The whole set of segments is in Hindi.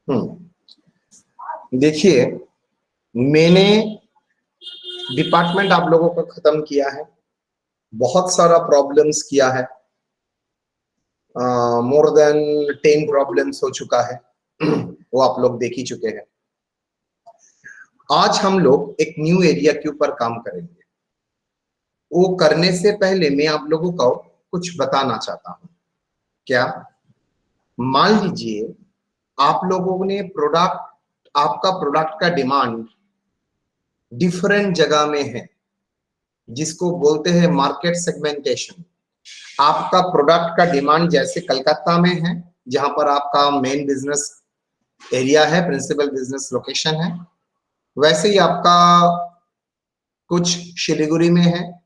देखिए, मैंने डिपार्टमेंट आप लोगों का खत्म किया है, बहुत सारा प्रॉब्लम्स किया है, मोर देन 10 प्रॉब्लम्स हो चुका है। वो आप लोग देख ही चुके हैं। आज हम लोग एक न्यू एरिया के ऊपर काम करेंगे। वो करने से पहले मैं आप लोगों को कुछ बताना चाहता हूं। क्या? मान लीजिए आप लोगों ने आपका प्रोडक्ट का डिमांड डिफरेंट जगह में है, जिसको बोलते हैं मार्केट सेगमेंटेशन। आपका प्रोडक्ट का डिमांड जैसे कलकत्ता में है, जहां पर आपका मेन बिजनेस एरिया है, प्रिंसिपल बिजनेस लोकेशन है, वैसे ही आपका कुछ शिलीगुड़ी में है,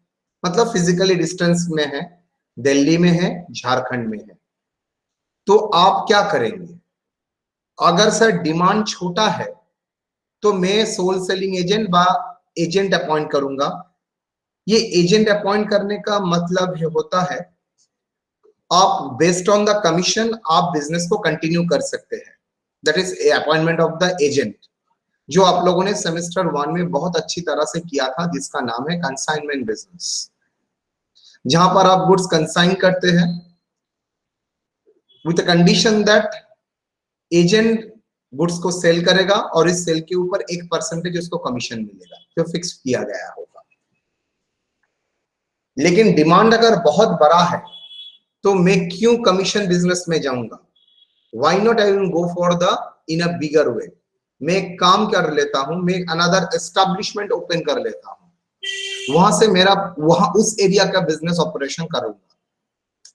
मतलब फिजिकली डिस्टेंस में है, दिल्ली में है, झारखंड में है। तो आप क्या करेंगे? अगर सर डिमांड छोटा है तो मैं सोल सेलिंग एजेंट अपॉइंट करूंगा। ये एजेंट अपॉइंट करने का मतलब होता है आप बेस्ड ऑन द कमीशन आप बिजनेस को कंटिन्यू कर सकते हैं। That is appointment of the agent, जो आप लोगों ने सेमेस्टर 1 में बहुत अच्छी तरह से किया था, जिसका नाम है कंसाइनमेंट बिजनेस, जहां पर आप गुड्स कंसाइन करते हैं with condition that agent goods को सेल करेगा और इस सेल के ऊपर 1% उसको कमीशन मिलेगा, जो फिक्स किया गया होगा। लेकिन डिमांड अगर बहुत बड़ा है तो मैं क्यों कमीशन बिजनेस में जाऊंगा? Why not I will go for the in a bigger way? मैं एक काम कर लेता हूं, मैं अनदर एस्टेब्लिशमेंट ओपन कर लेता हूं, वहां से मेरा वहां उस एरिया का बिजनेस ऑपरेशन करूंगा।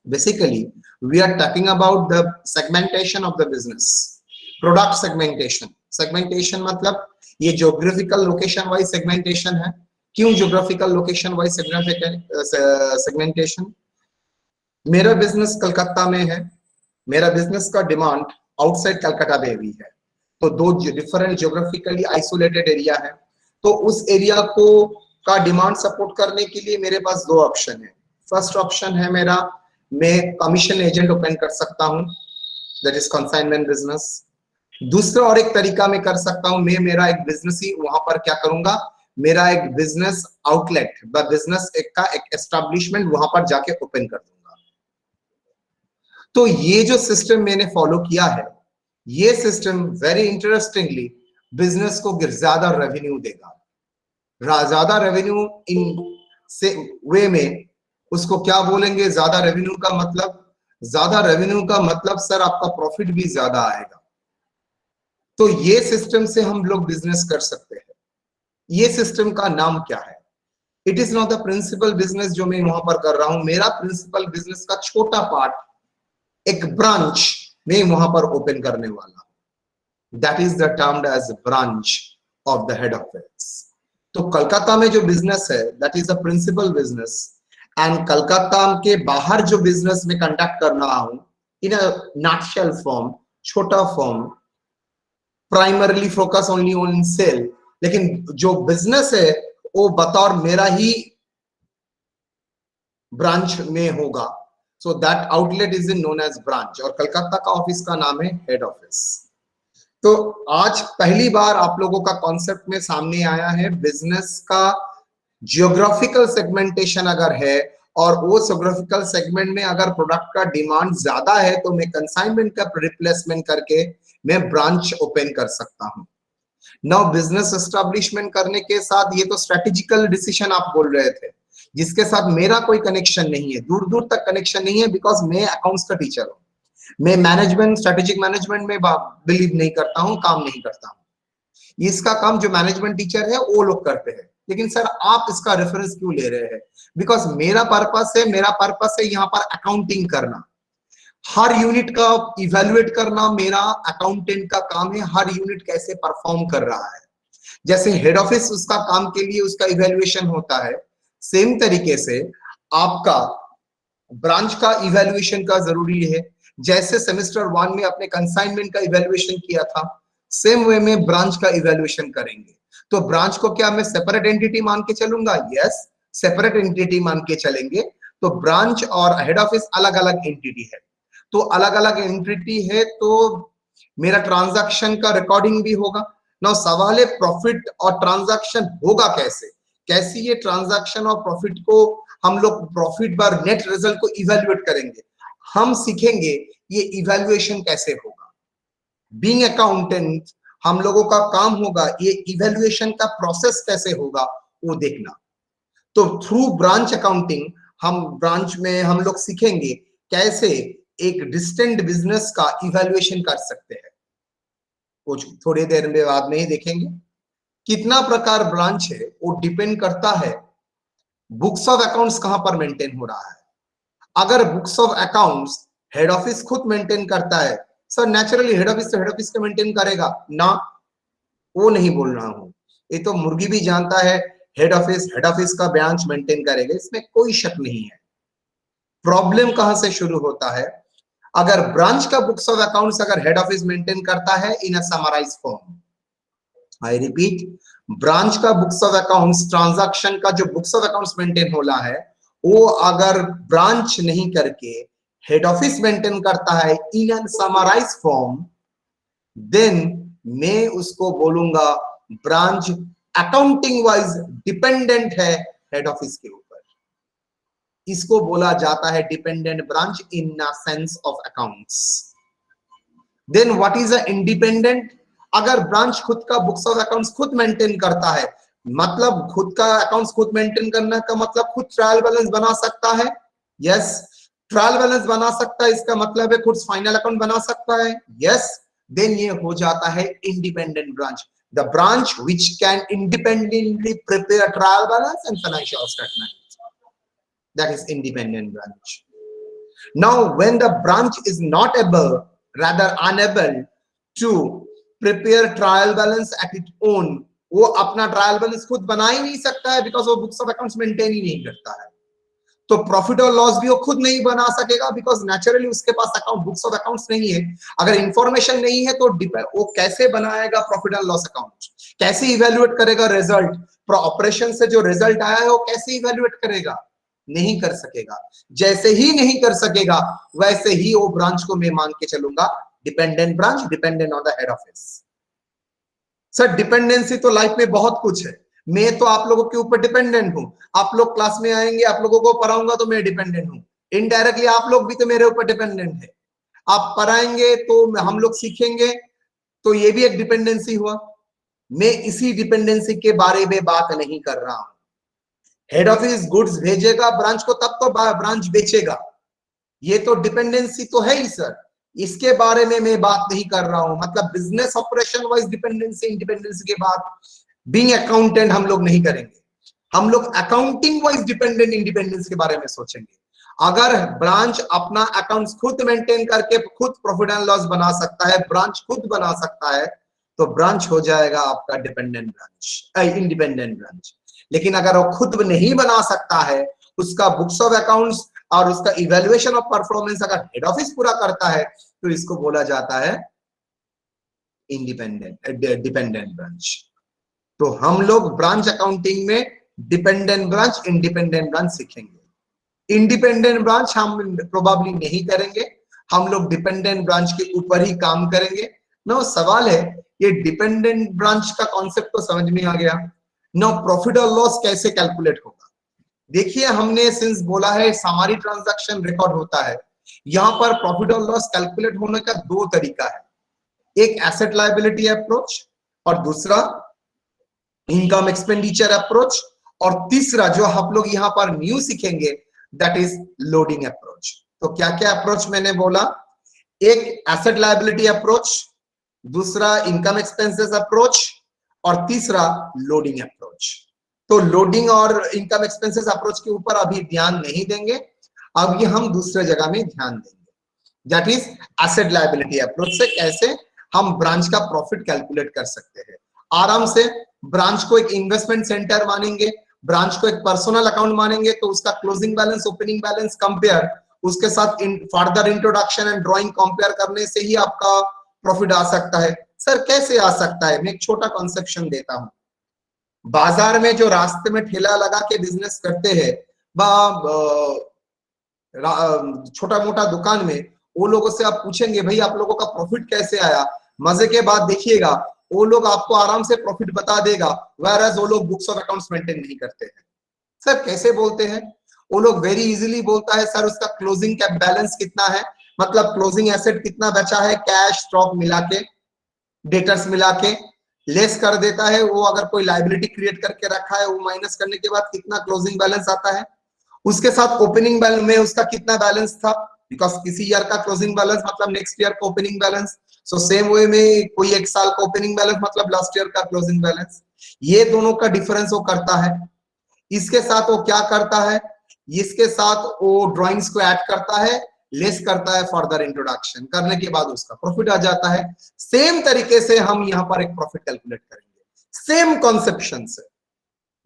Basically we are talking about the segmentation of the business, product segmentation. Segmentation मतलब ये ज्योग्राफिकल लोकेशन वाइज सेगमेंटेशन है। क्यों ज्योग्राफिकल लोकेशन वाइज सेगमेंटेशन? मेरा बिजनेस कलकत्ता में है, मेरा बिजनेस का डिमांड आउटसाइड कलकत्ता में भी है, तो दो डिफरेंट ज्योग्राफिकली आइसोलेटेड एरिया है। तो उस एरिया को का डिमांड सपोर्ट करने के लिए मेरे पास दो ऑप्शन है। फर्स्ट ऑप्शन है मेरा, मैं कमीशन एजेंट ओपन कर सकता हूं, दैट इज कंसाइनमेंट बिजनेस। दूसरा और एक तरीका मैं कर सकता हूं, मैं मेरा एक बिजनेस ही वहां पर क्या करूंगा, मेरा एक बिजनेस आउटलेट बिजनेस का एक एस्टेब्लिशमेंट वहां पर जाके ओपन कर दूंगा। तो ये जो सिस्टम मैंने फॉलो किया है, ये सिस्टम वेरी इंटरेस्टिंगली बिजनेस को ज्यादा रेवेन्यू देगा। ज्यादा रेवेन्यू इन से वे में उसको क्या बोलेंगे? ज्यादा रेवेन्यू का मतलब, ज्यादा रेवेन्यू का मतलब सर आपका प्रॉफिट भी ज्यादा आएगा। तो ये सिस्टम से हम लोग बिजनेस कर सकते हैं। ये सिस्टम का नाम क्या है? It is not the principal business जो मैं वहां पर कर रहा हूं। मेरा प्रिंसिपल बिजनेस का छोटा पार्ट, एक ब्रांच मैं वहां पर ओपन करने वाला हूं। That is the termed as branch of the head office. तो कलकत्ता में जो बिजनेस है that is the principal business, and Calcutta के बाहर जो बिजनेस में कंडक्ट कर रहा हूं इन अ नटशेल फॉर्म, छोटा form, primarily focus only on sale, लेकिन जो बिजनेस है वो बतौर मेरा ही ब्रांच में होगा। So that outlet is in known as branch, और कलकत्ता का ऑफिस का नाम है हेड ऑफिस। तो आज पहली बार आप लोगों का कॉन्सेप्ट में सामने आया है बिजनेस का जियोग्राफिकल सेगमेंटेशन अगर है, और वो जियोग्राफिकल सेगमेंट में अगर प्रोडक्ट का डिमांड ज्यादा है तो मैं कंसाइनमेंट का रिप्लेसमेंट करके मैं ब्रांच ओपन कर सकता हूं। नाउ बिजनेस एस्टेब्लिशमेंट करने के साथ ये तो स्ट्रेटेजिकल डिसीजन आप बोल रहे थे, जिसके साथ मेरा कोई कनेक्शन नहीं है, दूर दूर तक कनेक्शन नहीं है, बिकॉज मैं अकाउंट्स का टीचर हूं। मैं मैनेजमेंट, स्ट्रेटेजिक मैनेजमेंट में बिलीव नहीं करता हूं, काम नहीं करता हूं। इसका काम जो मैनेजमेंट टीचर है वो लोग करते हैं। लेकिन सर आप इसका रेफरेंस क्यों ले रहे हैं? बिकॉज मेरा पर्पस है यहाँ पर अकाउंटिंग करना, हर यूनिट का इवेल्युएट करना मेरा अकाउंटेंट का काम है। हर यूनिट कैसे परफॉर्म कर रहा है, जैसे हेड ऑफिस उसका काम के लिए उसका इवेल्युएशन होता है, सेम तरीके से आपका ब्रांच का इवेल्युएशन का जरूरी है। जैसे सेमेस्टर 1 में अपने कंसाइनमेंट का इवेल्युएशन किया था, सेम वे में ब्रांच का इवेल्युएशन करेंगे। तो ब्रांच को क्या मैं सेपरेट एंटिटी मान के चलूंगा? यस, सेपरेट एंटिटी मान के चलेंगे। तो ब्रांच और हेड ऑफिस अलग अलग एंटिटी है, तो अलग अलग एंटिटी है, तो मेरा ट्रांजैक्शन का रिकॉर्डिंग भी होगा। ना सवाल है प्रॉफिट और ट्रांजैक्शन होगा कैसे, कैसे ये ट्रांजैक्शन और प्रॉफिट को हम लोग प्रॉफिट बार नेट रिजल्ट को इवेल्युएट करेंगे, हम सीखेंगे ये इवेल्युएशन कैसे होगा। बीइंग अकाउंटेंट हम लोगों का काम होगा ये इवेल्युएशन का प्रोसेस कैसे होगा वो देखना। तो थ्रू ब्रांच अकाउंटिंग हम ब्रांच में हम लोग सीखेंगे कैसे एक डिस्टेंट बिजनेस का इवेल्युएशन कर सकते हैं, कुछ थोड़ी देर में बाद में ही देखेंगे। कितना प्रकार ब्रांच है वो डिपेंड करता है बुक्स ऑफ अकाउंट्स कहां पर मेंटेन हो रहा है। अगर books of accounts head office खुद मेंटेन करता है, सर नेचुरली हेड ऑफिस तो हेड ऑफिस का मेंटेन करेगा ना, वो नहीं बोल रहा हूं, ये तो मुर्गी भी जानता है हेड ऑफिस का ब्रांच मेंटेन करेगा, इसमें कोई शक नहीं है। प्रॉब्लम कहां से शुरू होता है, अगर ब्रांच का बुक्स ऑफ अकाउंट्स अगर हेड ऑफिस मेंटेन करता है in a summarise form, I repeat, branch का बुक्स ऑफ अकाउंट्स ट्रांजैक्शन का जो बुक्स ऑफ अकाउंट्स मेंटेन हो रहा है वो अगर ब्रांच नहीं करके हेड ऑफिस मेंटेन करता है in an summarise form, then मैं उसको बोलूंगा ब्रांच अकाउंटिंग वाइज डिपेंडेंट है हेड ऑफिस के ऊपर। इसको बोला जाता है dependent branch in the sense of accounts. Then what is a independent, अगर ब्रांच खुद का बुक्स ऑफ अकाउंट्स खुद मेंटेन करता है, मतलब खुद का अकाउंट्स खुद मेंटेन करने का मतलब खुद ट्रायल बैलेंस बना सकता है, यस, ट्रायल बैलेंस बना सकता है, इसका मतलब है खुद फाइनल अकाउंट बना सकता है, यस, देन ये हो जाता है independent branch, the branch which can independently prepare trial balance and financial statement, that is independent branch. Now when the branch is not able, rather unable to prepare trial balance at its own, वो अपना ट्रायल बैलेंस खुद बना ही नहीं सकता है बिकॉज वो बुक्स ऑफ अकाउंट्स मेंटेन ही नहीं करता है, तो प्रॉफिट और लॉस भी वो खुद नहीं बना सकेगा बिकॉज नेचुरली उसके पास अकाउंट बुक्स ऑफ अकाउंट्स नहीं है। अगर इंफॉर्मेशन नहीं है तो वो कैसे बनाएगा प्रॉफिट एंड लॉस अकाउंट, कैसे इवेल्युएट करेगा रिजल्ट, ऑपरेशन से जो रिजल्ट आया है वो कैसे इवेल्युएट करेगा, नहीं कर सकेगा। जैसे ही नहीं कर सकेगा वैसे ही वो ब्रांच को मैं मान के चलूंगा dependent branch, dependent on the head office. Sir dependency तो लाइफ में बहुत कुछ है, मैं तो आप लोगों के ऊपर डिपेंडेंट हूं, आप लोग क्लास में आएंगे आप लोगों को पढ़ाऊंगा तो मैं डिपेंडेंट हूं, इनडायरेक्टली आप लोग भी तो मेरे ऊपर डिपेंडेंट है, आप पढ़ाएंगे तो हम लोग सीखेंगे, तो ये भी एक डिपेंडेंसी हुआ। मैं इसी डिपेंडेंसी के बारे में बात नहीं कर रहा हूं। हेड ऑफिस गुड्स भेजेगा ब्रांच को तब तो ब्रांच बेचेगा, ये तो डिपेंडेंसी तो है ही सर, इसके बारे में मैं बात नहीं कर रहा हूं। मतलब business operation wise dependency independency के बाद बीइंग अकाउंटेंट हम लोग नहीं करेंगे, हम लोग अकाउंटिंग वाइज डिपेंडेंट इंडिपेंडेंस के बारे में सोचेंगे। अगर ब्रांच अपना अकाउंट्स खुद मेंटेन करके खुद प्रॉफिट एंड लॉस बना सकता है, ब्रांच खुद बना सकता है, तो ब्रांच हो जाएगा आपका डिपेंडेंट ब्रांच, इंडिपेंडेंट ब्रांच। लेकिन अगर वो खुद नहीं बना सकता है, उसका बुक्स ऑफ अकाउंट्स और उसका इवैल्यूएशन ऑफ परफॉर्मेंस अगर हेड ऑफिस पूरा करता है तो इसको बोला जाता है इंडिपेंडेंट डिपेंडेंट ब्रांच। तो हम लोग ब्रांच अकाउंटिंग में डिपेंडेंट ब्रांच इंडिपेंडेंट ब्रांच सीखेंगे। इंडिपेंडेंट ब्रांच हम प्रोबेबली नहीं करेंगे, हम लोग डिपेंडेंट ब्रांच के ऊपर ही काम करेंगे। नो सवाल है ये डिपेंडेंट ब्रांच का कॉन्सेप्ट तो समझ में आ गया, नो प्रॉफिट और लॉस कैसे कैलकुलेट होगा। देखिए हमने सिंस बोला है समरी ट्रांजैक्शन रिकॉर्ड होता है, यहां पर प्रॉफिट और लॉस कैलकुलेट होने का दो तरीका है, एक एसेट लायबिलिटी अप्रोच और दूसरा इनकम एक्सपेंडिचर अप्रोच, और तीसरा जो आप लोग यहाँ पर न्यू सीखेंगे दैट इज लोडिंग अप्रोच। तो क्या क्या अप्रोच मैंने बोला, एक एसेट लायबिलिटी अप्रोच, दूसरा इनकम एक्सपेंसेस अप्रोच और तीसरा लोडिंग अप्रोच। तो लोडिंग और इनकम एक्सपेंसेस अप्रोच के ऊपर अभी ध्यान नहीं देंगे, अब ये हम दूसरे जगह में ध्यान देंगे, that is asset liability approach से कैसे हम ब्रांच का प्रॉफिट कैलकुलेट कर सकते हैं आराम से। ब्रांच को एक इन्वेस्टमेंट सेंटर मानेंगे, ब्रांच को एक पर्सनल अकाउंट मानेंगे, तो उसका closing balance opening balance compare उसके साथ further introduction and drawing compare करने से ही आपका प्रॉफिट आ सकता है। सर कैसे आ सकता है, मैं एक छोटा कॉन्सेप्शन देता हूं। बाजार में जो रास्ते में ठेला लगा के बिजनेस करते हैं, छोटा मोटा दुकान में वो लोगों से आप पूछेंगे भाई आप लोगों का प्रॉफिट कैसे आया, मजे के बाद देखिएगा वो लोग आपको आराम से प्रॉफिट बता देगा, whereas वो लोग बुक्स ऑफ अकाउंट्स मेंटेन नहीं करते हैं। सर कैसे बोलते हैं? वो लोग वेरी इजीली बोलता है सर उसका क्लोजिंग कैप बैलेंस कितना है, मतलब क्लोजिंग एसेट कितना बचा है, कैश स्टॉक मिला के डेटर्स मिला के लेस कर देता है, वो अगर कोई लाइबिलिटी क्रिएट करके रखा है वो माइनस करने के बाद कितना क्लोजिंग बैलेंस आता है, उसके साथ ओपनिंग बैलेंस में उसका कितना बैलेंस था, बिकॉज किसी ईयर का क्लोजिंग बैलेंस मतलब नेक्स्ट ईयर का opening balance, so same way में कोई एक साल का ओपनिंग बैलेंस मतलब लास्ट ईयर का क्लोजिंग बैलेंस, ये दोनों का डिफरेंस वो करता है। इसके साथ वो क्या करता है, इसके साथ वो ड्राइंग्स को ऐड करता है, लेस करता है फर्दर इंट्रोडक्शन करने के बाद उसका प्रॉफिट आ जाता है। सेम तरीके से हम यहाँ पर एक प्रॉफिट कैलकुलेट करेंगे, सेम कॉन्सेप्शन से।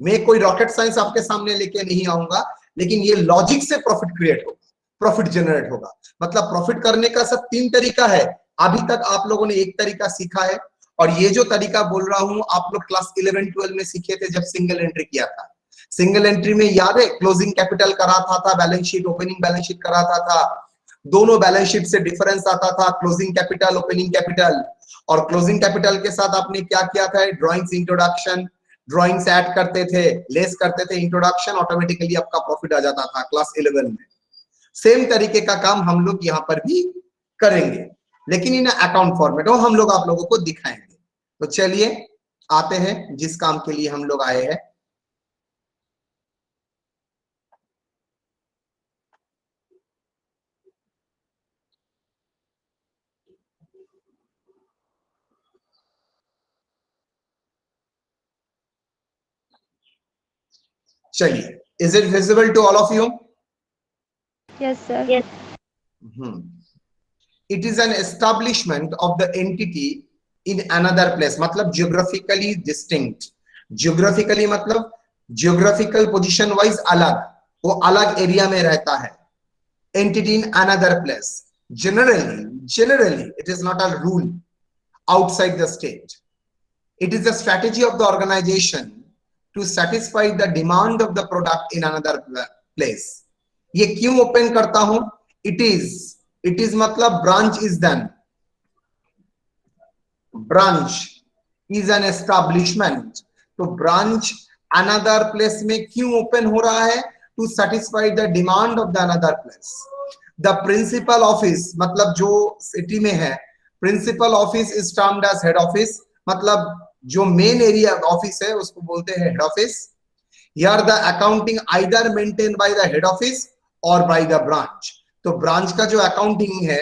मैं कोई रॉकेट साइंस आपके सामने लेके नहीं आऊंगा, लेकिन ये लॉजिक से प्रॉफिट क्रिएट होगा, प्रॉफिट जनरेट होगा। मतलब प्रॉफिट करने का सब 3 तरीका है, अभी तक आप लोगों ने एक तरीका सीखा है, और ये जो तरीका बोल रहा हूं आप लोग क्लास 11-12 में सीखे थे जब सिंगल एंट्री किया था। सिंगल एंट्री में याद है क्लोजिंग कैपिटल कराता था, balance sheet opening balance sheet कराता था, दोनों बैलेंस शीट से डिफरेंस आता था, क्लोजिंग कैपिटल ओपनिंग कैपिटल, और क्लोजिंग कैपिटल के साथ आपने क्या किया था, ड्राइंग्स इंट्रोडक्शन, ड्राइंग्स ऐड करते थे, लेस करते थे इंट्रोडक्शन, ऑटोमेटिकली आपका प्रॉफिट आ जाता था क्लास 11 में। सेम तरीके का काम हम लोग यहाँ पर भी करेंगे, लेकिन इन अकाउंट फॉर्मेट वो हम लोग आप लोगों को दिखाएंगे। तो चलिए आते हैं जिस काम के लिए हम लोग आए हैं। चलिए, is it visible to all of you? Yes, sir. Yes. It is an establishment of the entity in another place, मतलब geographically distinct। geographically मतलब geographical position wise अलग, वो अलग एरिया में रहता है। entity in another place, generally it is not a rule outside the state, it is a strategy of the organization to satisfy the demand of the product in another place। ये क्यों ओपन करता हूं? it is मतलब branch is done, branch is an establishment, तो branch another place में क्यों ओपन हो रहा है? to satisfy the demand of the another place। the principal office मतलब जो सिटी में है, principal office is termed as head office, मतलब जो मेन एरिया ऑफिस है उसको बोलते हैं head office. here the accounting either maintained by the head office or by the branch, तो ब्रांच का जो अकाउंटिंग है,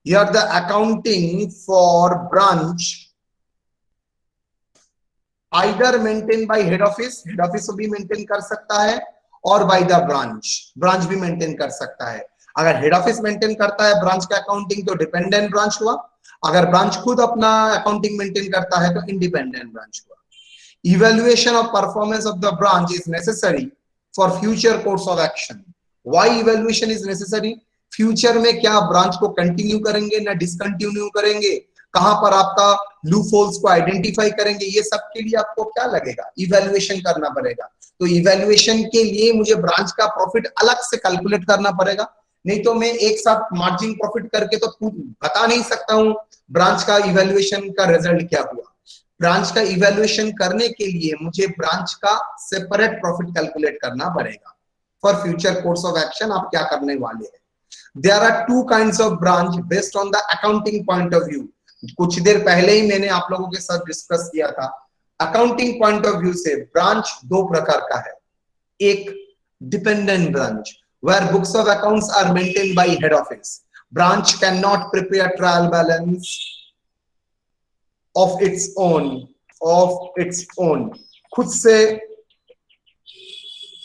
here the accounting for branch either maintained by head office भी मेंटेन कर सकता है, और by the branch भी मेंटेन कर सकता है। अगर हेड ऑफिस मेंटेन करता है ब्रांच का अकाउंटिंग तो डिपेंडेंट ब्रांच हुआ, अगर ब्रांच खुद अपना अकाउंटिंग मेंटेन करता है तो इंडिपेंडेंट ब्रांच हुआ। Evaluation of performance of the branch is necessary for future course of action। Why evaluation is necessary? Future में क्या ब्रांच को कंटिन्यू करेंगे ना डिसकंटिन्यू करेंगे, कहां पर आपका लूप होल्स को आइडेंटिफाई करेंगे, ये सब के लिए आपको क्या लगेगा, इवैल्यूएशन करना पड़ेगा। तो इवैल्यूएशन के लिए मुझे ब्रांच का प्रॉफिट अलग से कैलकुलेट करना पड़ेगा, नहीं तो मैं एक साथ मार्जिन प्रॉफिट करके तो बता नहीं सकता हूं ब्रांच का इवैल्यूएशन का रिजल्ट क्या हुआ। ब्रांच का इवैल्यूएशन करने के लिए मुझे ब्रांच का सेपरेट प्रॉफिट कैलकुलेट करना पड़ेगा। For future course of action आप क्या करने वाले हैं? There are two kinds of branch based on the accounting point of view। कुछ देर पहले ही मैंने आप लोगों के साथ डिस्कस किया था, अकाउंटिंग पॉइंट ऑफ व्यू से ब्रांच दो प्रकार का है। एक dependent branch where books of accounts are maintained by head office, branch cannot prepare trial balance of its own, खुद से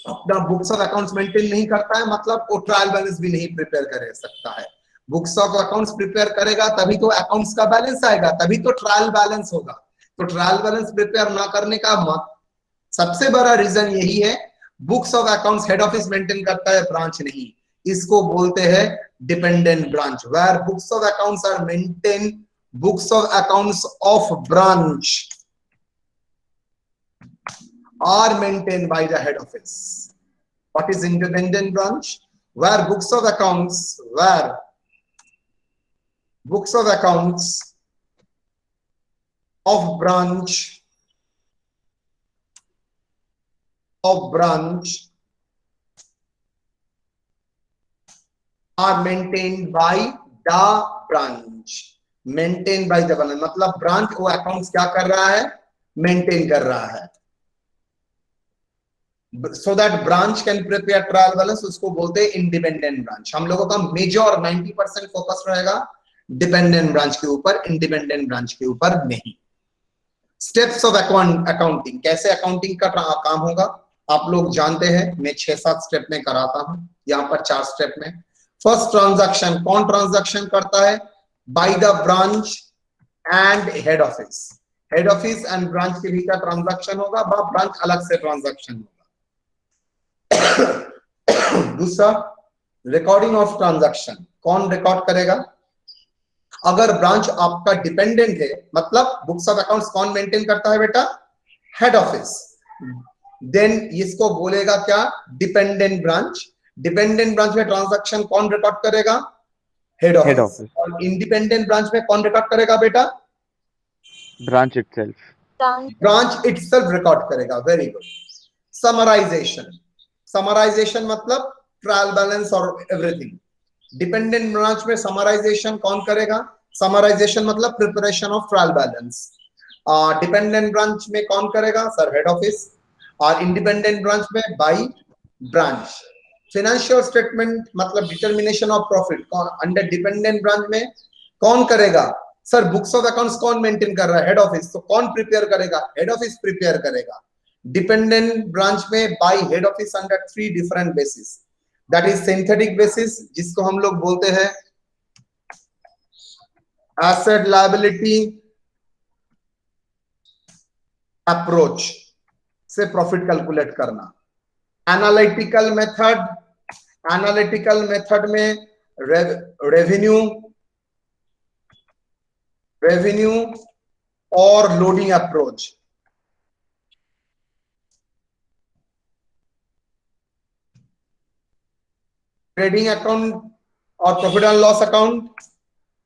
अपना बुक्स ऑफ अकाउंट्स मेंटेन नहीं करता है, मतलब वो ट्रायल बैलेंस भी नहीं प्रिपेयर कर सकता है। बुक्स ऑफ अकाउंट्स प्रिपेयर करेगा तभी तो अकाउंट्स का बैलेंस आएगा, तभी तो ट्रायल बैलेंस होगा। तो ट्रायल बैलेंस प्रिपेयर ना करने का सबसे बड़ा रीजन यही है, books of accounts head office maintain करता है, ब्रांच नहीं। इसको बोलते हैं dependent branch, where books of accounts are maintain, books of accounts of branch are maintained by the head office। What is independent branch? Where books of accounts, where books of accounts of branch are maintained by the branch. Maintain by the branch मतलब ब्रांच वो अकाउंट्स क्या कर रहा है, मेंटेन कर रहा है। So that branch can prepare trial balance, उसको बोलते हैं इंडिपेंडेंट ब्रांच। हम लोगों का मेजर 90% फोकस रहेगा डिपेंडेंट ब्रांच के ऊपर, इंडिपेंडेंट ब्रांच के ऊपर नहीं। स्टेप्स ऑफ अकाउंटिंग, कैसे अकाउंटिंग का काम होगा आप लोग जानते हैं, मैं 6-7 स्टेप में कराता हूं, यहां पर 4 स्टेप में। फर्स्ट ट्रांजैक्शन, कौन ट्रांजैक्शन करता है, bye the branch and head office. Head office and branch के बीच का ट्रांजैक्शन होगा, ब्रांच अलग से ट्रांजैक्शन होगा। दूसरा रिकॉर्डिंग ऑफ ट्रांजैक्शन, कौन रिकॉर्ड करेगा, अगर ब्रांच आपका डिपेंडेंट है, मतलब बुक्स ऑफ अकाउंट्स कौन मेंटेन करता है बेटा, हेड ऑफिस, देन इसको बोलेगा क्या, डिपेंडेंट ब्रांच। डिपेंडेंट ब्रांच में ट्रांजैक्शन कौन रिकॉर्ड करेगा, हेड ऑफिस। और इंडिपेंडेंट ब्रांच में कौन रिकॉर्ड करेगा बेटा, branch itself. Branch itself record करेगा। Very good. समराइजेशन, समराइजेशन मतलब ट्रायल बैलेंस और एवरीथिंग। डिपेंडेंट ब्रांच में समराइजेशन कौन करेगा, समराइजेशन मतलब preparation of trial balance. Dependent branch में कौन करेगा सर, हेड ऑफिस। और इंडिपेंडेंट ब्रांच में बाय ब्रांच। फाइनेंशियल स्टेटमेंट मतलब determination of profit under dependent branch में कौन करेगा सर, बुक्स ऑफ अकाउंट्स कौन मेंटेन कर रहा है, हेड ऑफिस। तो कौन प्रिपेयर करेगा, हेड ऑफिस प्रिपेयर करेगा। डिपेंडेंट ब्रांच में bye head office under 3 different basis, that is synthetic basis, जिसको हम लोग बोलते हैं एसेट लायबिलिटी अप्रोच से प्रॉफिट कैलकुलेट करना। एनालिटिकल मेथड, एनालिटिकल मेथड में रेवेन्यू और लोडिंग अप्रोच। ट्रेडिंग अकाउंट और profit and loss account,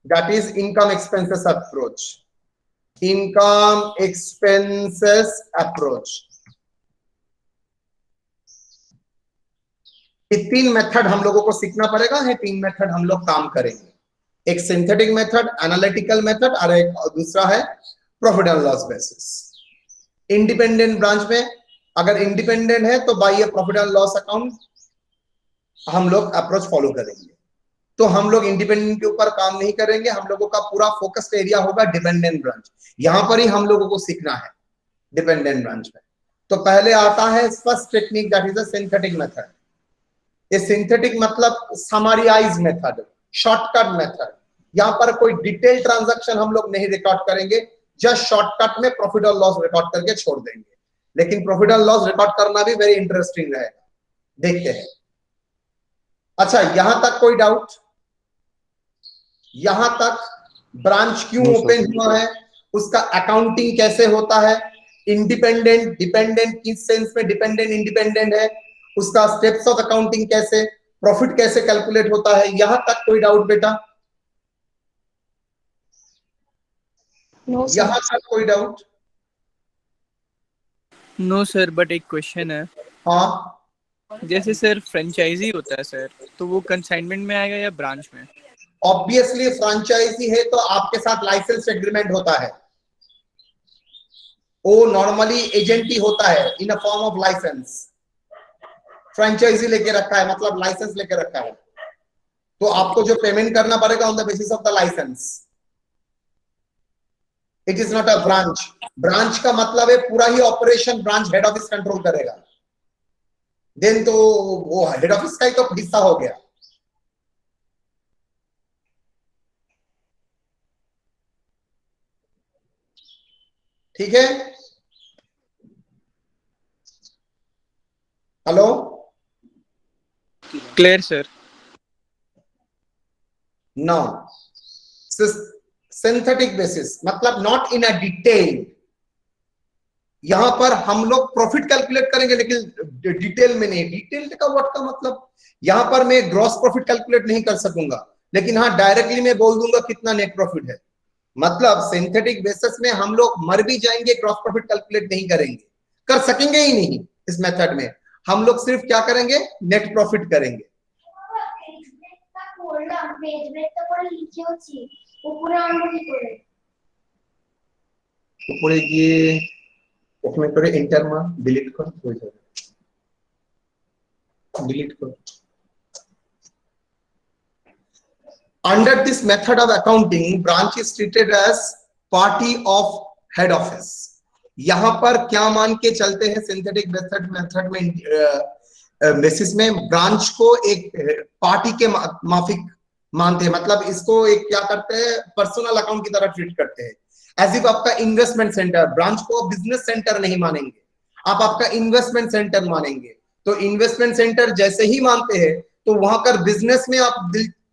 that is income expenses approach, income expenses approach. ये 3 मेथड हम लोगों को सीखना पड़ेगा, है 3 मेथड हम लोग काम करेंगे। एक सिंथेटिक मेथड, एनालिटिकल मेथड, और एक दूसरा है profit and loss basis. Independent branch में अगर इंडिपेंडेंट है तो by profit and loss account हम लोग अप्रोच फॉलो करेंगे। तो हम लोग इंडिपेंडेंट के ऊपर काम नहीं करेंगे, हम लोगों का पूरा फोकस्ड एरिया होगा डिपेंडेंट ब्रांच। यहां पर ही हम लोगों को सीखना है डिपेंडेंट ब्रांच में। तो पहले आता है first technique, that is a synthetic method. ये सिंथेटिक मतलब समराइज मेथड, शॉर्टकट मेथड। यहां पर कोई डिटेल ट्रांजैक्शन हम लोग नहीं रिकॉर्ड करेंगे, जस्ट शॉर्टकट में प्रॉफिट और लॉस रिकॉर्ड करके छोड़ देंगे। लेकिन प्रॉफिट और लॉस रिकॉर्ड करना भी वेरी इंटरेस्टिंग रहेगा, देखते हैं। अच्छा, यहां तक कोई डाउट, यहां तक ब्रांच क्यों ओपन हुआ है, उसका अकाउंटिंग कैसे होता है, इंडिपेंडेंट डिपेंडेंट किस सेंस में डिपेंडेंट इंडिपेंडेंट है, उसका स्टेप्स ऑफ अकाउंटिंग कैसे, प्रॉफिट कैसे कैलकुलेट होता है, यहां तक कोई डाउट बेटा? No sir. यहां तक कोई डाउट? नो सर, बट एक क्वेश्चन है। हाँ, जैसे सर फ्रेंचाइजी होता है सर, तो वो कंसाइनमेंट में आएगा या ब्रांच में? ऑब्वियसली फ्रेंचाइजी है तो आपके साथ लाइसेंस एग्रीमेंट होता है, वो नॉर्मली एजेंट ही होता है in a form of licence. Franchisee लेके रखा है मतलब लाइसेंस लेके रखा है, तो आपको जो पेमेंट करना पड़ेगा on the basis of the licence. It is not a branch. Branch का मतलब है पूरा ही operation branch head office control करेगा, देन तो वो हेड ऑफिस का ही तो हिस्सा हो गया। ठीक है, hello, clear sir. No, synthetic basis मतलब नॉट इन अ डिटेल। यहां पर हम लोग प्रॉफिट कैलकुलेट करेंगे लेकिन डिटेल में नहीं। डिटेल का वर्ड का मतलब यहां पर मैं ग्रॉस प्रॉफिट कैलकुलेट नहीं कर सकूंगा, लेकिन हाँ डायरेक्टली मैं बोल दूंगा कितना नेट प्रॉफिट है। मतलब सिंथेटिक बेसिस में हम लोग मर भी जाएंगे, ग्रॉस प्रॉफिट कैलकुलेट नहीं करेंगे, कर सकेंगे ही नहीं इस मेथड में। हम लोग सिर्फ क्या करेंगे, नेट प्रॉफिट करेंगे। উপরে গিয়ে ওখানে করে এন্টার মার, ডিলিট কর, হয়ে যাবে, ডিলিট কর। Under this method of accounting, branch is treated as party of head office. यहाँ पर क्या मान के चलते हैं सिंथेटिक मेथड में बेसिस में, ब्रांच को एक पार्टी के माफिक मानते हैं। मतलब इसको एक क्या करते हैं, पर्सनल अकाउंट की तरह ट्रीट करते हैं। एज इफ आपका इन्वेस्टमेंट सेंटर, ब्रांच को बिजनेस सेंटर नहीं मानेंगे, आप आपका इन्वेस्टमेंट सेंटर मानेंगे। तो इन्वेस्टमेंट सेंटर जैसे ही मानते हैं तो वहां कर बिजनेस में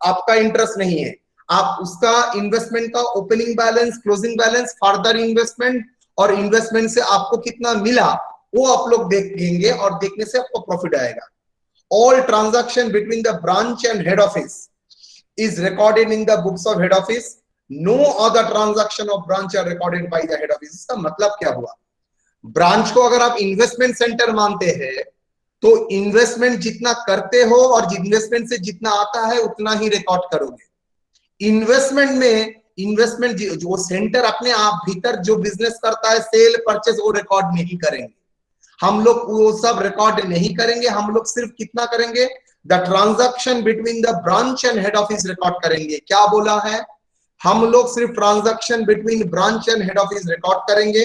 आपका इंटरेस्ट नहीं है, आप उसका इन्वेस्टमेंट का opening balance, closing balance, further investment और इन्वेस्टमेंट से आपको कितना मिला वो आप लोग देखेंगे, और देखने से आपको प्रॉफिट आएगा। All transaction between the branch and head office is recorded in the books of head office. No other transaction of branch are recorded by the head office. इसका मतलब क्या हुआ, ब्रांच को अगर आप इन्वेस्टमेंट सेंटर मानते हैं तो इन्वेस्टमेंट जितना करते हो और इन्वेस्टमेंट से जितना आता है उतना ही रिकॉर्ड करोगे। इन्वेस्टमेंट में इन्वेस्टमेंट जो सेंटर अपने आप भीतर जो बिजनेस करता है, सेल परचेज, वो रिकॉर्ड नहीं करेंगे। हम लोग वो सब रिकॉर्ड नहीं करेंगे, हम लोग सिर्फ कितना करेंगे, the transaction between the branch and head office record करेंगे। क्या बोला है, हम लोग सिर्फ transaction between branch and head office record करेंगे,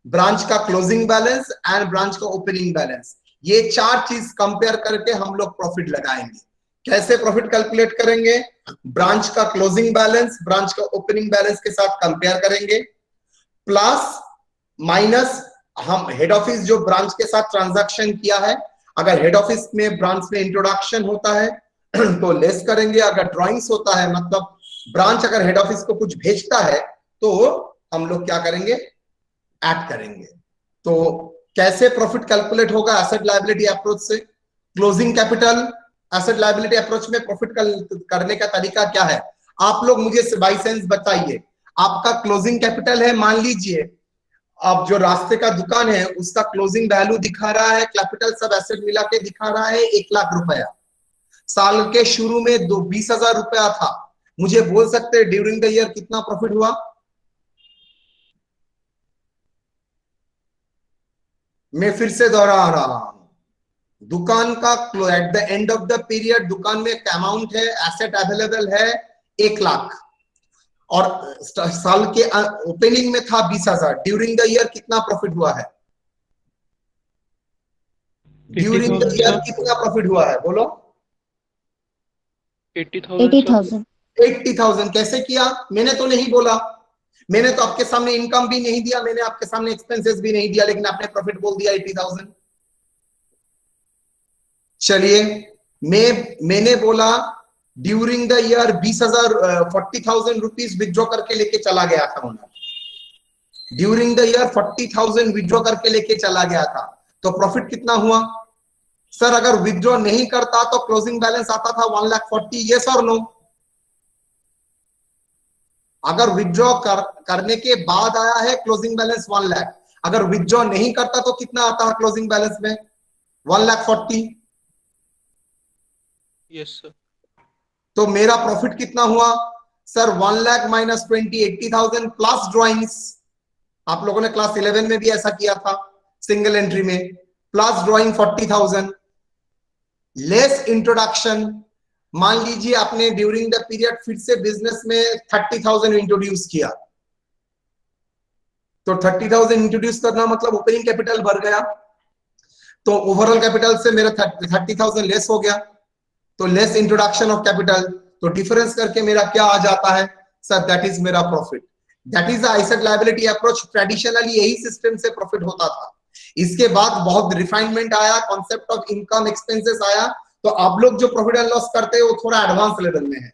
ब्रांच का क्लोजिंग बैलेंस एंड ब्रांच का ओपनिंग बैलेंस, ये चार चीज कंपेयर करके हम लोग प्रॉफिट लगाएंगे। कैसे प्रॉफिट कैलकुलेट करेंगे, ब्रांच का क्लोजिंग बैलेंस ब्रांच का ओपनिंग बैलेंस के साथ कंपेयर करेंगे, प्लस माइनस हम हेड ऑफिस जो ब्रांच के साथ ट्रांजैक्शन किया है, अगर हेड ऑफिस में ब्रांच में इंट्रोडक्शन होता है तो लेस करेंगे, अगर ड्राइंग्स होता है मतलब ब्रांच अगर हेड ऑफिस को कुछ भेजता है तो हम लोग क्या करेंगे, ऐड करेंगे। तो कैसे प्रॉफिट कैलकुलेट होगा, एसेट लायबिलिटी अप्रोच से। Closing capital asset liability approach में प्रॉफिट करने का तरीका क्या है, आप लोग मुझे बाय सेंस बताइए। आपका क्लोजिंग कैपिटल है, मान लीजिए अब जो रास्ते का दुकान है उसका क्लोजिंग वैल्यू दिखा रहा है, कैपिटल सब एसेट मिला के दिखा रहा है 1 लाख रुपया। साल के शुरू में 20,000 रुपया था, मुझे बोल सकते हैं ड्यूरिंग द ईयर कितना प्रॉफिट हुआ। मैं फिर से दोहरा रहा हूं, दुकान का at the end of the period दुकान में एक अमाउंट है, एसेट अवेलेबल है 1 लाख, और साल के ओपनिंग में था 20,000। ड्यूरिंग द ईयर कितना प्रॉफिट हुआ है, ड्यूरिंग द ईयर कितना प्रॉफिट हुआ है, बोलो। 80,000। 80,000 कैसे किया, मैंने तो नहीं बोला, मैंने तो आपके सामने इनकम भी नहीं दिया, मैंने आपके सामने एक्सपेंसेस भी नहीं दिया, लेकिन आपने प्रॉफिट बोल दिया 80,000। चलिए मैंने बोला during the year 40,000 rupees withdraw करके लेके चला गया था उन्होंने, ड्यूरिंग द ईयर 40,000 विथड्रॉ करके लेके चला गया था, तो प्रॉफिट कितना हुआ। सर अगर विथड्रॉ नहीं करता तो क्लोजिंग बैलेंस आता था 1,40,000, यस और नो। अगर विथड्रॉ करने के बाद आया है क्लोजिंग बैलेंस 1 लाख, अगर विथड्रॉ नहीं करता तो कितना आता है क्लोजिंग बैलेंस में, 1,40,000। Yes sir. तो मेरा प्रॉफिट कितना हुआ sir, 1 lakh minus 20, 80,000 plus drawings. आप लोगों ने क्लास 11 में भी ऐसा किया था सिंगल एंट्री में, प्लस ड्रॉइंग 40,000 लेस इंट्रोडक्शन। मान लीजिए आपने ड्यूरिंग द पीरियड फिर से बिजनेस में 30,000 इंट्रोड्यूस किया, तो 30,000 इंट्रोड्यूस करना मतलब ओपनिंग कैपिटल बढ़ गया, तो ओवरऑल कैपिटल से मेरा 30,000 लेस हो गया, तो लेस इंट्रोडक्शन ऑफ कैपिटल, तो डिफरेंस करके मेरा क्या आ जाता है सर, दैट इज मेरा profit. That is the asset liability approach. Traditionally यही सिस्टम से प्रॉफिट होता था, इसके बाद बहुत रिफाइनमेंट आया, कॉन्सेप्ट ऑफ इनकम एक्सपेंसेस आया, तो आप लोग जो प्रॉफिट एंड लॉस करते हैं वो थोड़ा एडवांस लेवल में है,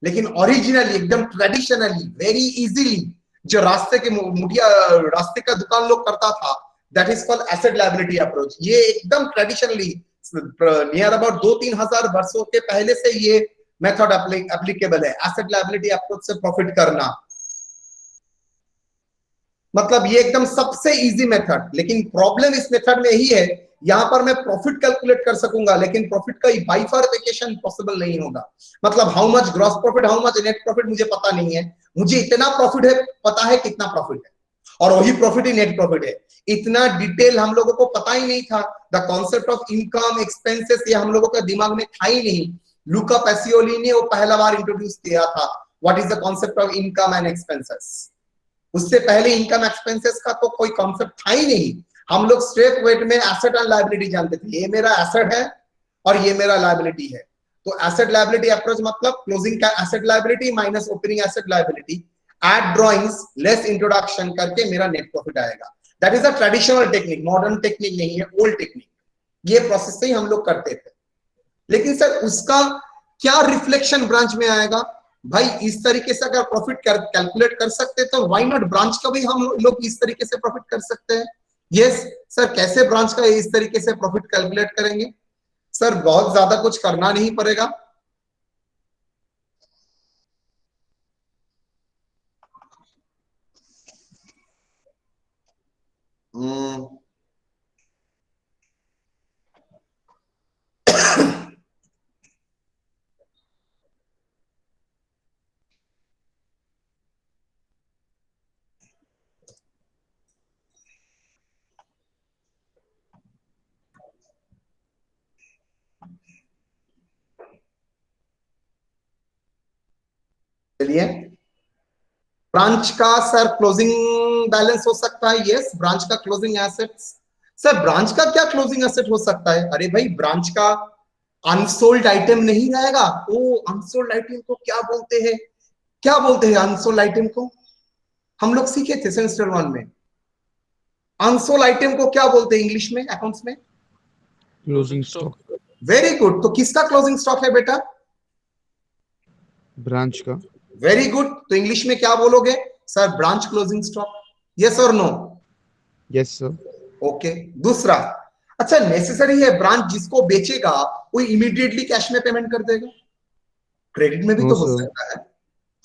लेकिन ओरिजिनली एकदम ट्रेडिशनली वेरी इजीली जो रास्ते का दुकान लोग करता था, that is called asset liability approach. ये एकदम ट्रेडिशनली नियर अबाउट 2-3 हजार वर्षों के पहले से ये मेथड एप्लीकेबल है एसेट लायबिलिटी अप्रोच से प्रॉफिट करना, मतलब ये एकदम सबसे इजी मेथड। लेकिन प्रॉब्लम इस मेथड में यही है, यहां पर मैं प्रॉफिट कैलकुलेट कर सकूंगा लेकिन प्रॉफिट का बाइफरकेशन पॉसिबल नहीं होगा। मतलब how much gross profit, how much net profit मुझे पता नहीं है, मुझे इतना प्रॉफिट है पता है कितना प्रॉफिट है, और वही प्रॉफिट ही नेट प्रॉफिट है। इतना डिटेल हम लोगों को पता ही नहीं था। The concept of income expenses ये हम लोगों के दिमाग में था ही नहीं। लुका पैसियोली ने वो पहला बार इंट्रोड्यूस किया था, what is the concept of income and expenses. उससे पहले इनकम एक्सपेंसेस का तो कोई कॉन्सेप्ट था ही नहीं। हम लोग स्ट्रेट वेट में एसेट एंड लायबिलिटी जानते थे, ये मेरा एसेट है और ये मेरा लायबिलिटी है। तो एसेट लायबिलिटी अप्रोच मतलब closing asset liability minus opening asset liability at drawings less introduction करके मेरा नेट प्रॉफिट आएगा। That is a traditional technique, modern technique नहीं है, ओल्ड टेक्निक। ये प्रोसेस से ही हम लोग करते थे। लेकिन सर उसका क्या रिफ्लेक्शन ब्रांच में आएगा? भाई इस तरीके से अगर प्रॉफिट कैलकुलेट कर सकते तो व्हाई नॉट ब्रांच का भी हम लोग इस तरीके से प्रॉफिट कर सकते हैं। यस सर, कैसे ब्रांच का इस तरीके से प्रॉफिट कैलकुलेट करेंगे? सर बहुत ज्यादा कुछ करना नहीं पड़ेगा। चलिए, ब्रांच का सर क्लोजिंग बैलेंस हो सकता है। यस, ब्रांच का क्लोजिंग एसेट्स। सर ब्रांच का क्या क्लोजिंग एसेट हो सकता है? अरे भाई ब्रांच का अनसोल्ड आइटम नहीं रहेगा। ओ, अनसोल्ड आइटम को क्या बोलते हैं? क्या बोलते हैं अनसोल्ड आइटम को? हम लोग सीखे थे सेमेस्टर 1 में। अनसोल्ड आइटम को क्या बोलते हैं इंग्लिश में, अकाउंट्स में? Closing stock. Very good. तो किसका क्लोजिंग स्टॉक है बेटा? ब्रांच का। Very good. तो इंग्लिश में क्या बोलोगे sir? Branch closing stock. Yes और नो? Yes sir. ओके। दूसरा, अच्छा नेसेसरी है ब्रांच जिसको बेचेगा वो इमीडिएटली कैश में पेमेंट कर देगा? क्रेडिट में भी तो हो सकता है,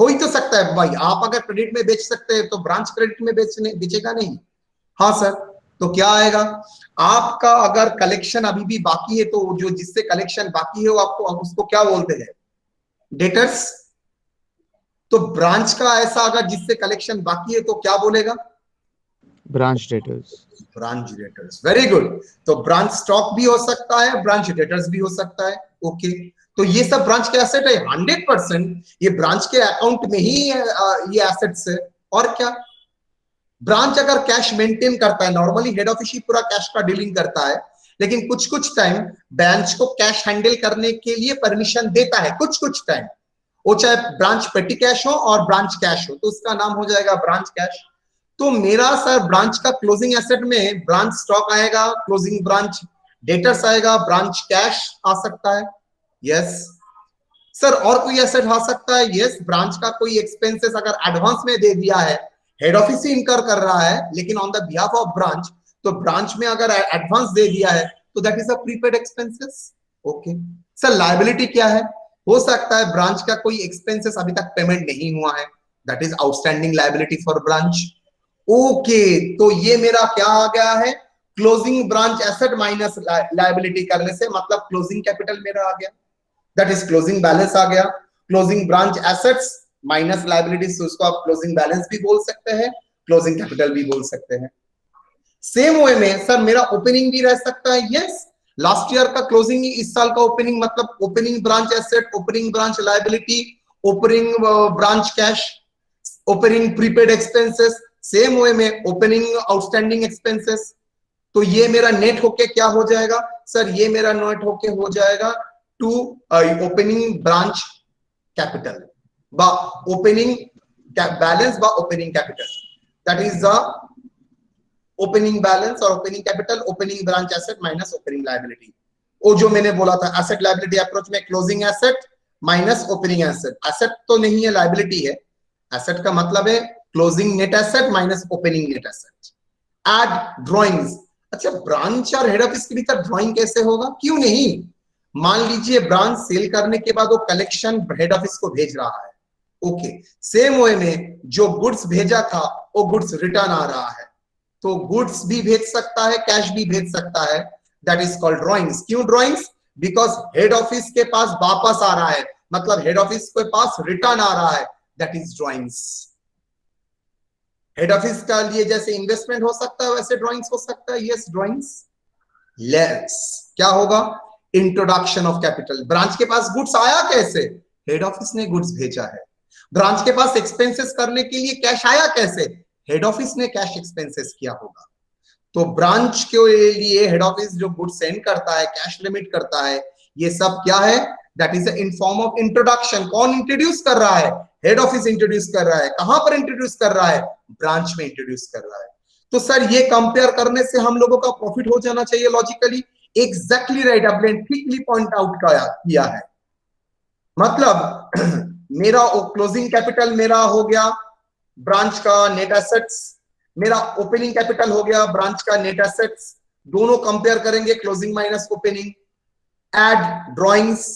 हो ही तो सकता है भाई। आप अगर क्रेडिट में बेच सकते हैं तो ब्रांच क्रेडिट में बेचेगा नहीं? हाँ सर। तो क्या आएगा? आपका अगर कलेक्शन अभी भी बाकी है तो जो जिससे कलेक्शन बाकी है वो आपको उसको क्या बोलते हैं? डेटर्स। तो ब्रांच का ऐसा अगर जिससे कलेक्शन बाकी है तो क्या बोलेगा? Branch debtors. Branch debtors. Very good. तो ब्रांच स्टॉक भी हो सकता है, ब्रांच डेटर्स भी हो सकता है। ओके। तो ये सब ब्रांच के एसेट है 100%। ये ब्रांच के अकाउंट में ही ये एसेट्स है। और क्या? ब्रांच अगर कैश मेंटेन करता है, नॉर्मली हेड ऑफिस ही पूरा कैश का डीलिंग करता है, लेकिन कुछ कुछ टाइम ब्रांच को कैश हैंडल करने के लिए परमिशन देता है, कुछ कुछ टाइम। वो चाहे ब्रांच पेटी कैश हो और ब्रांच कैश हो, तो उसका नाम हो जाएगा ब्रांच कैश। तो मेरा सर ब्रांच का क्लोजिंग एसेट में ब्रांच स्टॉक आएगा, क्लोजिंग ब्रांच डेटर्स आएगा, ब्रांच कैश आ सकता है। Yes sir. और कोई एसेट आ सकता है? यस, ब्रांच का कोई एक्सपेंसेस अगर एडवांस में दे दिया है, हेड ऑफिस ही इनकर कर रहा है लेकिन on the behalf of branch, तो ब्रांच में अगर एडवांस दे दिया है तो that is a prepaid expenses. Okay sir. Liability क्या है? हो सकता है ब्रांच का कोई एक्सपेंसेस अभी तक पेमेंट नहीं हुआ है, that is outstanding liability for branch. Okay, तो ये मेरा क्या आ गया है? Closing branch asset minus liability करने से मतलब क्लोजिंग कैपिटल मेरा आ गया, दैट इज क्लोजिंग बैलेंस आ गया। Closing branch assets minus liabilities, उसको आप क्लोजिंग बैलेंस भी बोल सकते हैं, क्लोजिंग कैपिटल भी बोल सकते हैं। सेम वे में सर मेरा ओपनिंग भी रह सकता है। यस, लास्ट ईयर का क्लोजिंग ही इस साल का ओपनिंग, मतलब opening branch asset, opening branch liability, opening branch cash, opening prepaid expenses, same way में ओपनिंग आउटस्टैंडिंग एक्सपेंसेस। तो ये मेरा नेट होके क्या हो जाएगा सर? ये मेरा नेट होके हो जाएगा टू ओपनिंग ब्रांच कैपिटल बा ओपनिंग बैलेंस बा opening capital, that is the opening balance और opening capital, opening branch asset minus opening liability. वो जो मैंने बोला था एसेट लायबिलिटी अप्रोच में, closing asset minus opening asset. Asset तो नहीं है, लायबिलिटी है। एसेट का मतलब है closing net asset minus opening net asset. Add drawings. अच्छा, ब्रांच और हेड ऑफिस के भीतर ड्राइंग कैसे होगा? क्यों नहीं, मान लीजिए ब्रांच सेल करने के बाद वो कलेक्शन हेड ऑफिस को भेज रहा है, ओके। सेम वे में जो गुड्स भेजा था वो गुड्स रिटर्न आ रहा है, तो गुड्स भी भेज सकता है, कैश भी भेज सकता है, दैट इज कॉल्ड ड्रॉइंग्स। क्यों ड्रॉइंग्स? बिकॉज हेड ऑफिस के पास वापस आ रहा है, मतलब हेड ऑफिस के पास रिटर्न आ रहा है, that is drawings. Head office का लिए जैसे इन्वेस्टमेंट हो सकता है वैसे ड्रॉइंग्स हो सकता है, यस ड्रॉइंग्स। लेस क्या होगा? Introduction of capital. ब्रांच के पास गुड्स आया कैसे? हेड ऑफिस ने गुड्स भेजा है। ब्रांच के पास एक्सपेंसेस करने के लिए कैश आया कैसे? हेड ऑफिस ने कैश एक्सपेंसेस किया होगा। तो ब्रांच के लिए हेड ऑफिस जो गुड्स सेंड करता है, कैश लिमिट करता है, ये सब क्या है? That is in form of introduction. कौन इंट्रोड्यूस कर रहा है? हेड ऑफिस इंट्रोड्यूस कर रहा है। कहां पर इंट्रोड्यूस कर रहा है? ब्रांच में इंट्रोड्यूस कर रहा है। तो सर ये कंपेयर करने से हम लोगों का प्रॉफिट हो जाना चाहिए लॉजिकली। एग्जैक्टली राइट, आपने ठीकली पॉइंट आउट किया है। मतलब मेरा क्लोजिंग कैपिटल मेरा हो गया ब्रांच का नेट एसेट्स, मेरा ओपनिंग कैपिटल हो गया ब्रांच का नेट एसेट्स, दोनों कंपेयर करेंगे, closing minus opening, add drawings,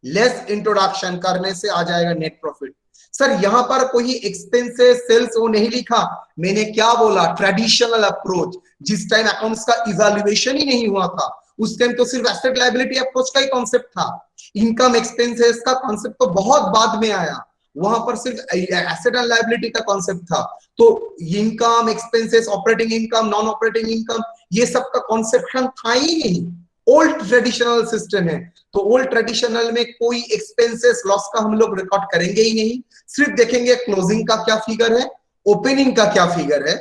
less introduction करने से आ जाएगा नेट प्रॉफिट। सर यहां पर कोई एक्सपेंसेस सेल्स वो नहीं लिखा, मैंने क्या बोला? Traditional approach. जिस टाइम अकाउंट्स का इवैल्यूएशन ही नहीं हुआ था उस टाइम तो सिर्फ एसेट लायबिलिटी अप्रोच का ही कॉन्सेप्ट था। इनकम एक्सपेंसेस का कॉन्सेप्ट तो बहुत बाद में आया, वहां पर सिर्फ एसेट एंड लायबिलिटी का कॉन्सेप्ट था। तो income expenses, operating income, non operating income, ये सब का कॉन्सेप्शन था ही नहीं। ओल्ड ट्रेडिशनल सिस्टम है, तो ओल्ड ट्रेडिशनल में कोई एक्सपेंसेस लॉस का हम लोग रिकॉर्ड करेंगे ही नहीं, सिर्फ देखेंगे क्लोजिंग का क्या फिगर है, ओपनिंग का क्या फिगर है,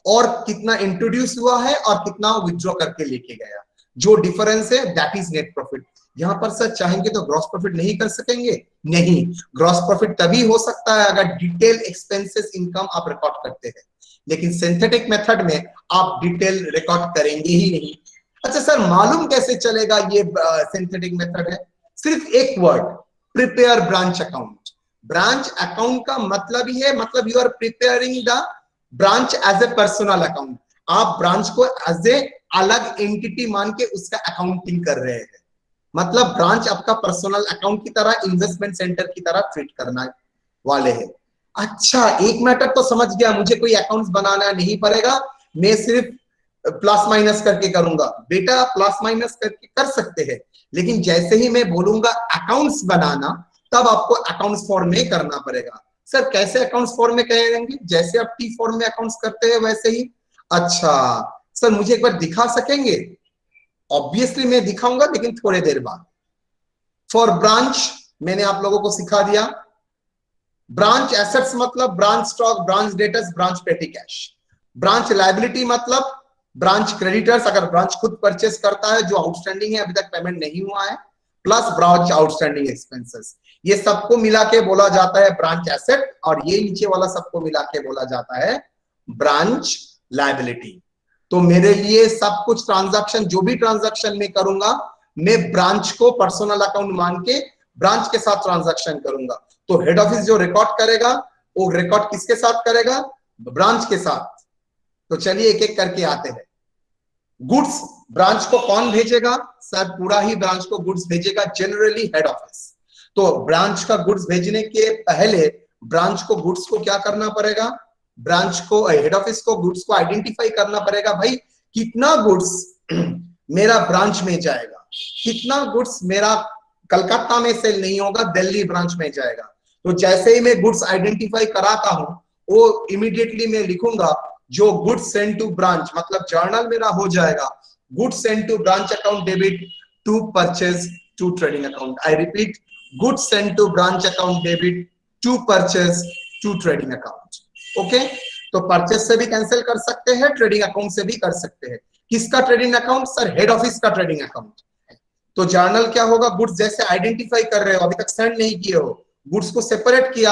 और कितना इंट्रोड्यूस हुआ है और कितना विथड्रॉ करके लेके गया। जो डिफरेंस है दैट इज नेट प्रॉफिट। यहां पर सर चाहेंगे तो ग्रॉस प्रॉफिट नहीं कर सकेंगे? नहीं, ग्रॉस प्रॉफिट तभी हो सकता है अगर डिटेल एक्सपेंसेस इनकम आप रिकॉर्ड करते हैं, लेकिन सिंथेटिक मेथड में आप डिटेल रिकॉर्ड करेंगे ही नहीं। अच्छा सर मालूम कैसे चलेगा ये सिंथेटिक मेथड है? सिर्फ एक word, prepare branch account. Branch account का मतलब ही है, मतलब you are preparing the branch as a personal account. आप ब्रांच को एज ए अलग एंटिटी मान के उसका अकाउंटिंग कर रहे हैं, मतलब ब्रांच आपका पर्सनल अकाउंट की तरह, इन्वेस्टमेंट सेंटर की तरह ट्रीट करना वाले हैं। अच्छा एक मैटर तो समझ गया, मुझे कोई अकाउंट्स बनाना नहीं पड़ेगा, मैं सिर्फ प्लस माइनस करके करूंगा। बेटा प्लस माइनस करके कर सकते हैं, लेकिन जैसे ही मैं बोलूंगा अकाउंट्स बनाना तब आपको अकाउंट्स फॉर्म में करना पड़ेगा। सर कैसे अकाउंट्स फॉर्म में करेंगे? जैसे आप टी फॉर्म में अकाउंट्स करते हैं वैसे ही। अच्छा सर मुझे एक बार दिखा सकेंगे? ऑब्वियसली मैं दिखाऊंगा, लेकिन थोड़ी देर बाद। फॉर ब्रांच मैंने आप लोगों को सिखा दिया। ब्रांच एसेट्स मतलब branch stock, branch debtors, branch पेटी कैश। ब्रांच लायबिलिटी मतलब ब्रांच क्रेडिटर्स, अगर ब्रांच खुद परचेस करता है जो आउटस्टैंडिंग है, अभी तक पेमेंट नहीं हुआ है, प्लस ब्रांच आउटस्टैंडिंग एक्सपेंसेस, ये सबको मिला के बोला जाता है ब्रांच एसेट, और ये नीचे वाला सबको मिला के बोला जाता है ब्रांच लायबिलिटी। तो मेरे लिए सब कुछ ट्रांजैक्शन, जो भी ट्रांजैक्शन मैं करूंगा, मैं ब्रांच को पर्सनल अकाउंट मान के ब्रांच के साथ ट्रांजैक्शन करूंगा। तो हेड ऑफिस जो रिकॉर्ड करेगा वो रिकॉर्ड किसके साथ करेगा? ब्रांच के साथ। तो चलिए एक एक करके आते हैं। गुड्स ब्रांच को कौन भेजेगा? सर पूरा ही ब्रांच को गुड्स भेजेगा, जनरली हेड ऑफिस। तो ब्रांच का गुड्स भेजने के पहले ब्रांच को गुड्स को क्या करना पड़ेगा? ब्रांच को, हेड ऑफिस को गुड्स को आइडेंटिफाई करना पड़ेगा। भाई कितना गुड्स मेरा ब्रांच में जाएगा, कितना गुड्स मेरा कलकत्ता में सेल नहीं होगा, दिल्ली ब्रांच में जाएगा। तो जैसे ही मैं गुड्स आइडेंटिफाई कराता हूं, वो इमीडिएटली मैं लिखूंगा जो गुड्स सेंड टू ब्रांच, मतलब जर्नल मेरा हो जाएगा goods send to branch account debit to purchase to trading account. I repeat, goods send to branch account debit to purchase to trading account. Okay, तो परचेज से भी कैंसिल कर सकते हैं, ट्रेडिंग अकाउंट से भी कर सकते हैं। किसका trading account? Sir head office का ट्रेडिंग अकाउंट। तो जर्नल क्या होगा? गुड्स जैसे आइडेंटिफाई कर रहे हो, अभी तक सेंड नहीं किए हो, गुड्स को सेपरेट किया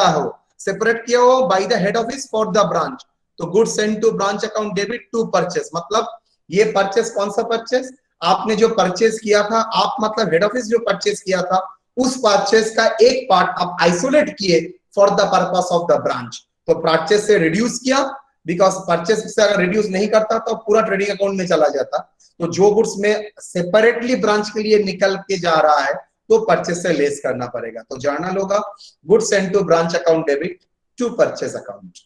हो by the head office for the branch, तो goods send to branch account debit to purchase. मतलब ये परचेस कौन सा परचेस? आपने जो परचेस किया था, आप मतलब हेड ऑफिस जो परचेस किया था, उस परचेस का एक पार्ट आप आइसोलेट किए for the purpose of the branch. तो परचेस से रिड्यूस किया, बिकॉज परचेस से अगर रिड्यूस नहीं करता तो पूरा ट्रेडिंग अकाउंट में चला जाता। तो जो गुड्स में सेपरेटली ब्रांच के लिए निकल के जा रहा है तो परचेस से लेस करना पड़ेगा। तो जर्नल होगा goods send to branch account debit to purchase account.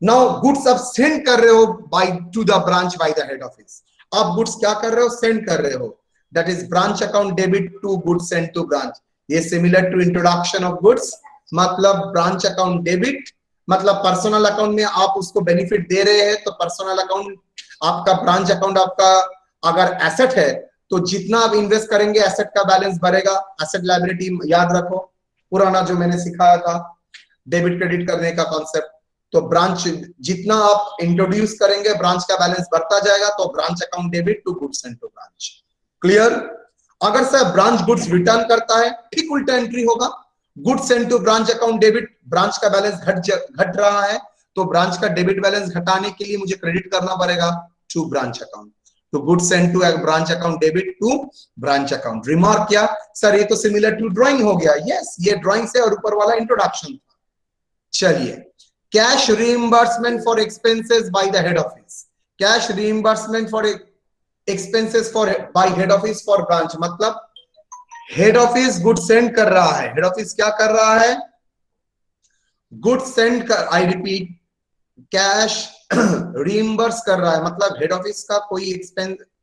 Now goods आप सेंड कर रहे हो by to the branch by the head office. आप गुड्स क्या कर रहे हो, सेंड कर रहे हो, that is branch account debit to goods send to branch. ये similar to introduction of goods, मतलब ब्रांच अकाउंट डेबिट मतलब पर्सनल अकाउंट में आप उसको बेनिफिट दे रहे हैं, तो पर्सनल अकाउंट आपका, ब्रांच अकाउंट आपका अगर एसेट है तो जितना आप इन्वेस्ट करेंगे एसेट का बैलेंस बढ़ेगा। एसेट लायबिलिटी याद रखो, पुराना जो मैंने सिखाया था डेबिट क्रेडिट करने का कॉन्सेप्ट। तो ब्रांच जितना आप इंट्रोड्यूस करेंगे ब्रांच का बैलेंस बढ़ता जाएगा। तो branch account debit to goods send to branch. Clear? अगर सर ब्रांच गुड्स रिटर्न करता है, ठीक उल्टा एंट्री होगा, goods send to branch account debit, branch का बैलेंस घट रहा है तो ब्रांच का डेबिट बैलेंस घटाने के लिए मुझे क्रेडिट करना पड़ेगा टू ब्रांच अकाउंट। तो goods send to branch account debit to branch account. Remark क्या सर, ये तो सिमिलर टू ड्राइंग हो गया। यस, ये ड्राइंग से और ऊपर वाला इंट्रोडक्शन था। चलिए, cash reimbursement for expenses bye the head office. Cash reimbursement for expenses for bye head office for branch, मतलब हेड ऑफिस गुड सेंड कर रहा है। हेड ऑफिस क्या कर रहा है, गुड सेंड कर, आई रिपीट, कैश रीइंबर्स कर रहा है, मतलब हेड ऑफिस का कोई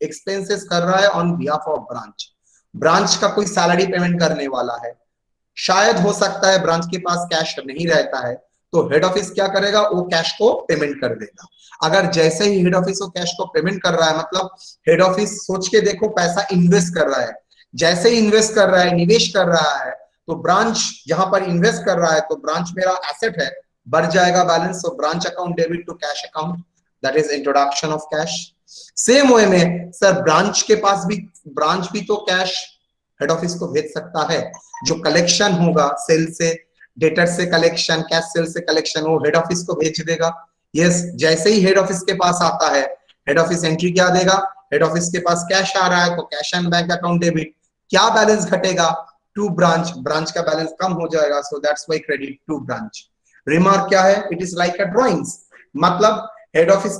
एक्सपेंसेस कर रहा है on behalf of branch. Branch का कोई सैलरी पेमेंट करने वाला है, शायद हो सकता है ब्रांच के पास कैश नहीं रहता है, तो हेड ऑफिस क्या करेगा, वो कैश को पेमेंट कर देगा। अगर जैसे ही हेड ऑफिस वो कैश को पेमेंट कर रहा है, मतलब हेड ऑफिस सोच के देखो पैसा इन्वेस्ट कर रहा है, जैसे ही इन्वेस्ट कर रहा है, निवेश कर रहा है, तो ब्रांच जहां पर इन्वेस्ट कर रहा है तो ब्रांच मेरा एसेट है, बढ़ जाएगा balance. So branch account debit to cash account, that is introduction of cash. Same way में सर ब्रांच भी तो कैश हेड ऑफिस को भेज सकता है। जो कलेक्शन होगा सेल से, डेटर से कलेक्शन, कैश सेल से कलेक्शन, वो हेड ऑफिस को भेज देगा। यस, जैसे ही हेड ऑफिस के पास आता है, हेड ऑफिस एंट्री क्या देगा, हेड ऑफिस के पास कैश आ रहा है तो cash and bank account debit, क्या बैलेंस घटेगा, टू ब्रांच, ब्रांच का बैलेंस कम हो जाएगा, so that's why credit to branch. Remark क्या है, it is like a drawings, मतलब हेड ऑफिस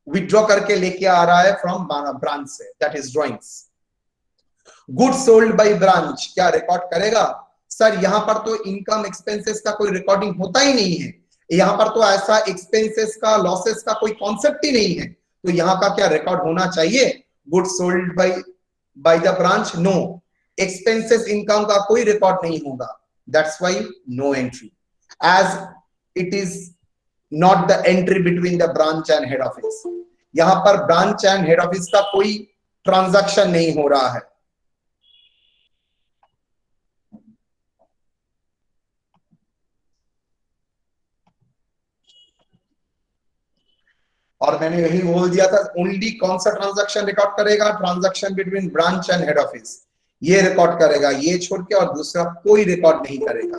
विथड्रॉ करके लेके आ रहा है फ्रॉम ब्रांच से, that is drawings. Goods sold by branch क्या रिकॉर्ड करेगा सर, यहां पर तो इनकम एक्सपेंसेस का कोई रिकॉर्डिंग होता ही नहीं है, यहां पर तो ऐसा एक्सपेंसेस का, लॉसेस का कोई कॉन्सेप्ट ही नहीं है, तो यहां का क्या रिकॉर्ड होना चाहिए, goods sold by the branch, no, expenses income का कोई रिकॉर्ड नहीं होगा, that's why no entry, as it is not the entry between the branch and head office. यहां पर ब्रांच एंड हेड ऑफिस का कोई ट्रांजैक्शन नहीं हो रहा है। और मैंने यही बोल दिया था, ओनली कौन सा ट्रांजैक्शन रिकॉर्ड करेगा, transaction between branch and head office, ये रिकॉर्ड करेगा, ये छोड़ के और दूसरा कोई रिकॉर्ड नहीं करेगा।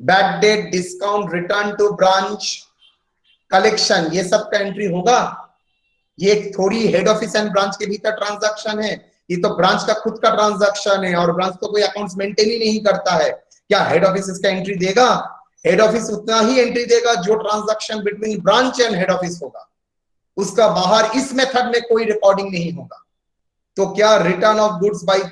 Bad debt, discount, return to branch, collection, ये सब का एंट्री होगा। ये थोड़ी हेड ऑफिस एंड ब्रांच के भीतर ट्रांजैक्शन है, ये तो ब्रांच का खुद का ट्रांजैक्शन है, और ब्रांच तो कोई अकाउंट्स मेंटेन ही नहीं करता है। क्या हेड ऑफिस इसका एंट्री देगा, हेड ऑफिस उतना ही एंट्री देगा जो transaction between branch and head office होगा, उसका बाहर इस मेथड में कोई रिकॉर्डिंग नहीं होगा। तो क्या रिटर्न ऑफ गुड्स बाय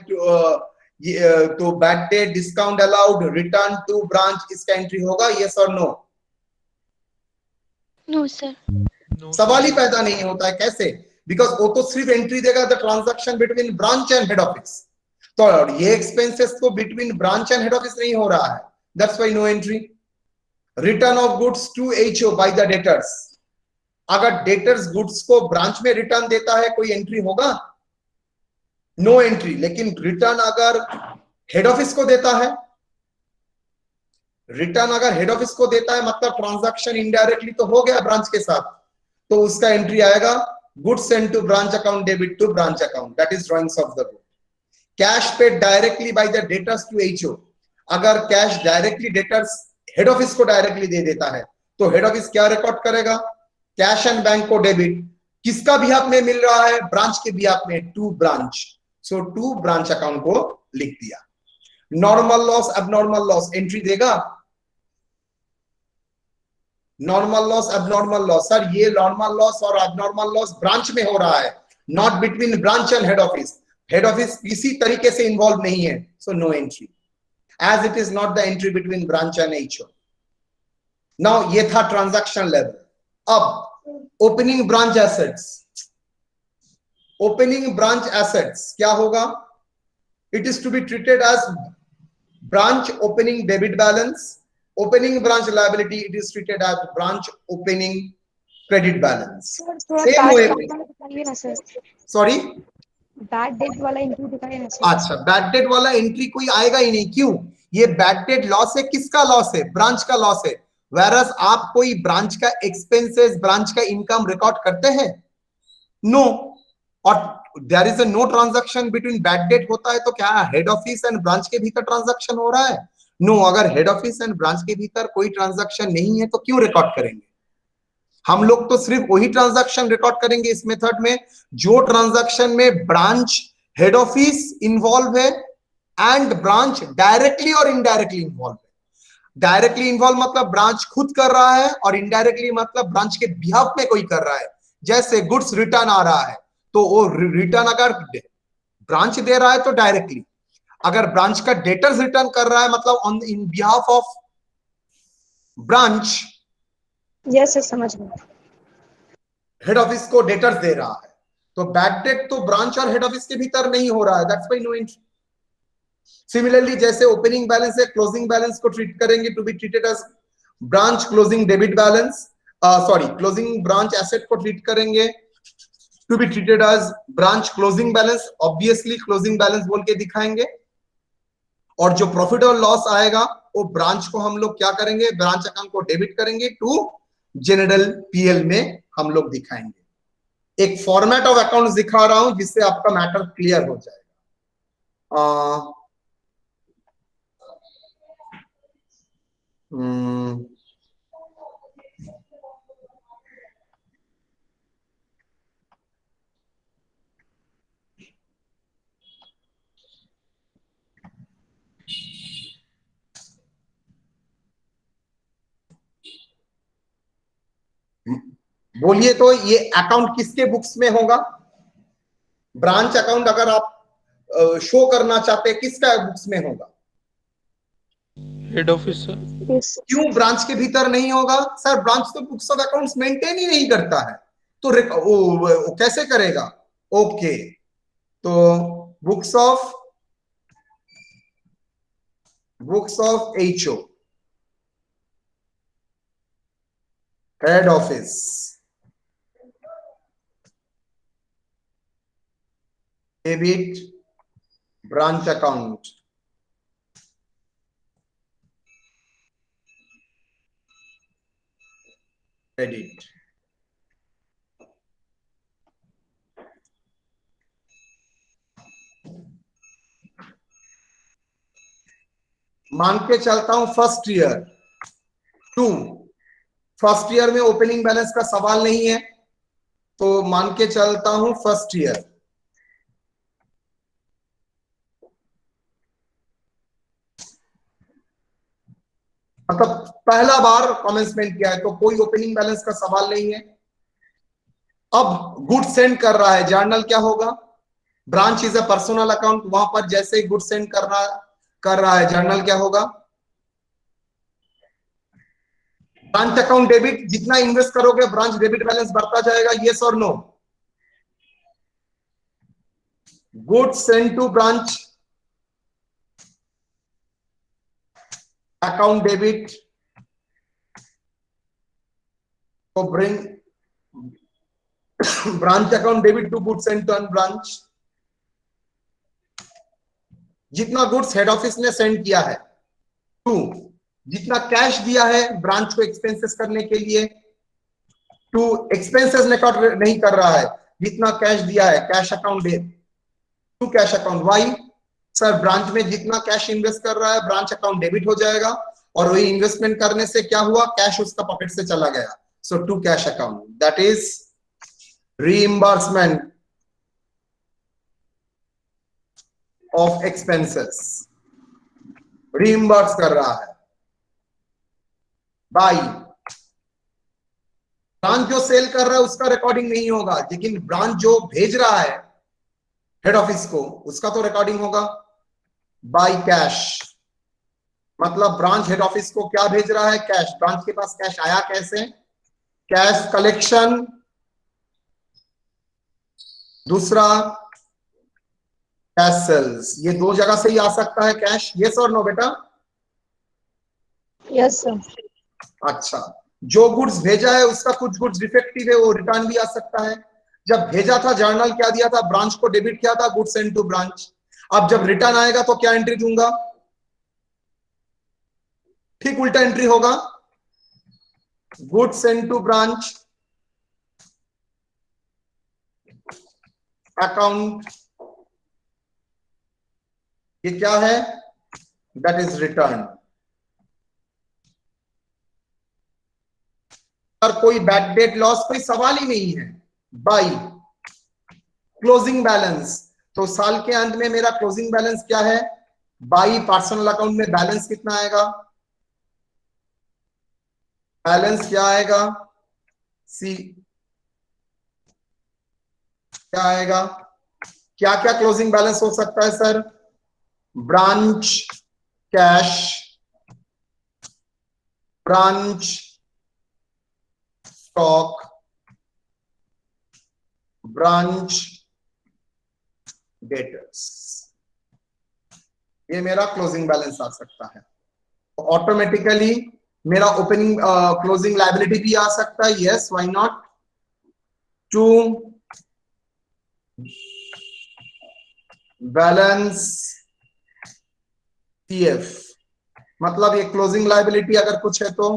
तो bad debt, discount allowed, return to branch, इसका एंट्री होगा, यस और नो? No sir. सवाल ही पैदा नहीं होता है, कैसे, बिकॉज वो तो सिर्फ एंट्री देगा the transaction between branch and head office, तो ये एक्सपेंसेस तो between branch and head office नहीं हो रहा है, that's why no entry. Return of goods to HO by the debtors, अगर डेटर्स गुड्स को ब्रांच में रिटर्न देता है कोई एंट्री होगा, नो एंट्री। लेकिन रिटर्न अगर हेड ऑफिस को देता है, रिटर्न अगर हेड ऑफिस को देता है मतलब ट्रांजैक्शन इनडायरेक्टली तो हो गया ब्रांच के साथ, तो उसका एंट्री आएगा goods send to branch account debit to branch account, that is drawings of the book. Cash paid directly by the debtors to HO, अगर cash directly debtors head office को डायरेक्टली दे देता है तो हेड ऑफिस क्या रिकॉर्ड करेगा, कैश एंड बैंक को डेबिट, किसका बिहाफ में मिल रहा है? ब्रांच के बिहाफ में, to branch. So to branch account को लिख दिया। Normal loss, abnormal loss entry देगा? Normal loss, abnormal loss, sir ये नॉर्मल लॉस और एबनॉर्मल लॉस ब्रांच में हो रहा है, not between branch and head office. Head office किसी तरीके से इन्वॉल्व नहीं है, so no entry, as it is not the entry between branch and HO. Now ये था ट्रांजैक्शन लेवल। अब opening branch assets, opening branch assets क्या होगा? It is to be treated as branch opening debit balance. Opening branch liability, it is treated as branch opening credit balance. Same way, sorry, bad debt वाला एंट्री दिखाइए ना सर। अच्छा बैड डेट वाला एंट्री कोई आएगा ही नहीं। क्यों? ये बैड डेट लॉस है, किसका लॉस है? ब्रांच का लॉस है। whereas आप कोई ब्रांच का एक्सपेंसेस, ब्रांच का इनकम रिकॉर्ड करते हैं? नो। और there is a no transaction between bad debt होता है तो क्या हेड ऑफिस एंड ब्रांच के भीतर ट्रांजैक्शन हो रहा है? नो। अगर हेड ऑफिस एंड ब्रांच के भीतर कोई ट्रांजैक्शन नहीं है तो क्यों रिकॉर्ड करेंगे? हम लोग तो सिर्फ वही ट्रांजैक्शन रिकॉर्ड करेंगे इस मेथड में जो ट्रांजैक्शन में ब्रांच, हेड ऑफिस इन्वॉल्व है एंड ब्रांच डायरेक्टली और इनडायरेक्टली इन्वॉल्व है। डायरेक्टली इन्वॉल्व मतलब ब्रांच खुद कर रहा है, और इनडायरेक्टली मतलब ब्रांच के बिहाफ में कोई कर रहा है। जैसे गुड्स रिटर्न आ रहा है तो वो रिटर्न अगर ब्रांच दे रहा है तो डायरेक्टली, अगर ब्रांच का डेटर्स रिटर्न कर रहा है मतलब on in behalf of branch, yes sir समझ गए। हेड ऑफिस को डेटर्स दे रहा है तो बैड डेट तो ब्रांच और हेड ऑफिस के भीतर नहीं हो रहा है, that's why no entry. Similarly जैसे ओपनिंग बैलेंस है, क्लोजिंग बैलेंस को ट्रीट करेंगे to be treated as branch closing debit balance, sorry closing branch asset को ट्रीट करेंगे to be treated as branch closing balance. Obviously closing balance बोल के दिखाएंगे, और जो प्रॉफिट और लॉस आएगा वो ब्रांच को हम लोग क्या करेंगे? ब्रांच अकाउंट को डेबिट करेंगे टू जनरल पीएल में हम लोग दिखाएंगे। एक फॉर्मेट ऑफ अकाउंट्स दिखा रहा हूं जिससे आपका मैटर क्लियर हो जाएगा। बोलिए तो ये अकाउंट किसके बुक्स में होगा? ब्रांच अकाउंट अगर आप शो करना चाहते हैं किसका बुक्स में होगा? Head office sir. क्यों ब्रांच के भीतर नहीं होगा? सर ब्रांच तो बुक्स ऑफ अकाउंट्स मेंटेन ही नहीं करता है तो वो कैसे करेगा? ओके, तो books of HO, head office, debit branch account, credit. मान के चलता हूं first year, to first year में ओपनिंग बैलेंस का सवाल नहीं है तो मान के चलता हूं फर्स्ट ईयर। मतलब पहला बार कमेंसमेंट किया है तो कोई ओपनिंग बैलेंस का सवाल नहीं है। अब गुड सेंड कर रहा है, जर्नल क्या होगा? Branch is a personal account, वहां पर जैसे ही गुड सेंड कर रहा है जर्नल क्या होगा? ब्रांच अकाउंट डेबिट, जितना इन्वेस्ट करोगे ब्रांच डेबिट बैलेंस बढ़ता जाएगा, यस और no? Good send to branch account debit to bring branch account debit to goods sent to branch। जितना गुड्स हेड ऑफिस ने सेंड किया है, टू जितना कैश दिया है ब्रांच को एक्सपेंसेस करने के लिए, टू एक्सपेंसेस रिकॉर्ड नहीं कर रहा है, जितना कैश दिया है कैश अकाउंट दे to cash account. Why? Sir branch में जितना कैश इन्वेस्ट कर रहा है ब्रांच अकाउंट डेबिट हो जाएगा, और वही इन्वेस्टमेंट करने से क्या हुआ? कैश उसका पॉकेट से चला गया, so to cash account, that is reimbursement of expenses, reimburse कर रहा है बाई। ब्रांच जो सेल कर रहा है उसका रिकॉर्डिंग नहीं होगा, लेकिन ब्रांच जो भेज रहा है हेड ऑफिस को उसका तो रिकॉर्डिंग होगा। बाई कैश मतलब ब्रांच हेड ऑफिस को क्या भेज रहा है? कैश। ब्रांच के पास कैश आया कैसे? Cash collection. दूसरा कैश सेल्स। ये दो जगह से ही आ सकता है कैश। यस और नो बेटा? Yes, sir. अच्छा, जो गुड्स भेजा है उसका कुछ गुड्स डिफेक्टिव है, वो रिटर्न भी आ सकता है। जब भेजा था जर्नल क्या दिया था? ब्रांच को डेबिट किया था, गुड्स सेंड टू ब्रांच। अब जब रिटर्न आएगा तो क्या एंट्री दूंगा? ठीक उल्टा एंट्री होगा, goods send to branch account. ये क्या है? That is return. पर कोई बैक डेट लॉस कोई सवाल ही नहीं है। बाई क्लोजिंग बैलेंस, तो साल के अंत में मेरा क्लोजिंग बैलेंस क्या है? बाई पर्सनल अकाउंट में बैलेंस कितना आएगा? बैलेंस क्या आएगा? सी क्या आएगा? क्या क्या क्लोजिंग बैलेंस हो सकता है sir? Branch cash, branch stock, branch debtors. ये मेरा क्लोजिंग बैलेंस आ सकता है। ऑटोमेटिकली मेरा ओपनिंग क्लोजिंग लायबिलिटी भी आ सकता है। Yes, why not? To balance CF मतलब ये क्लोजिंग लायबिलिटी अगर कुछ है तो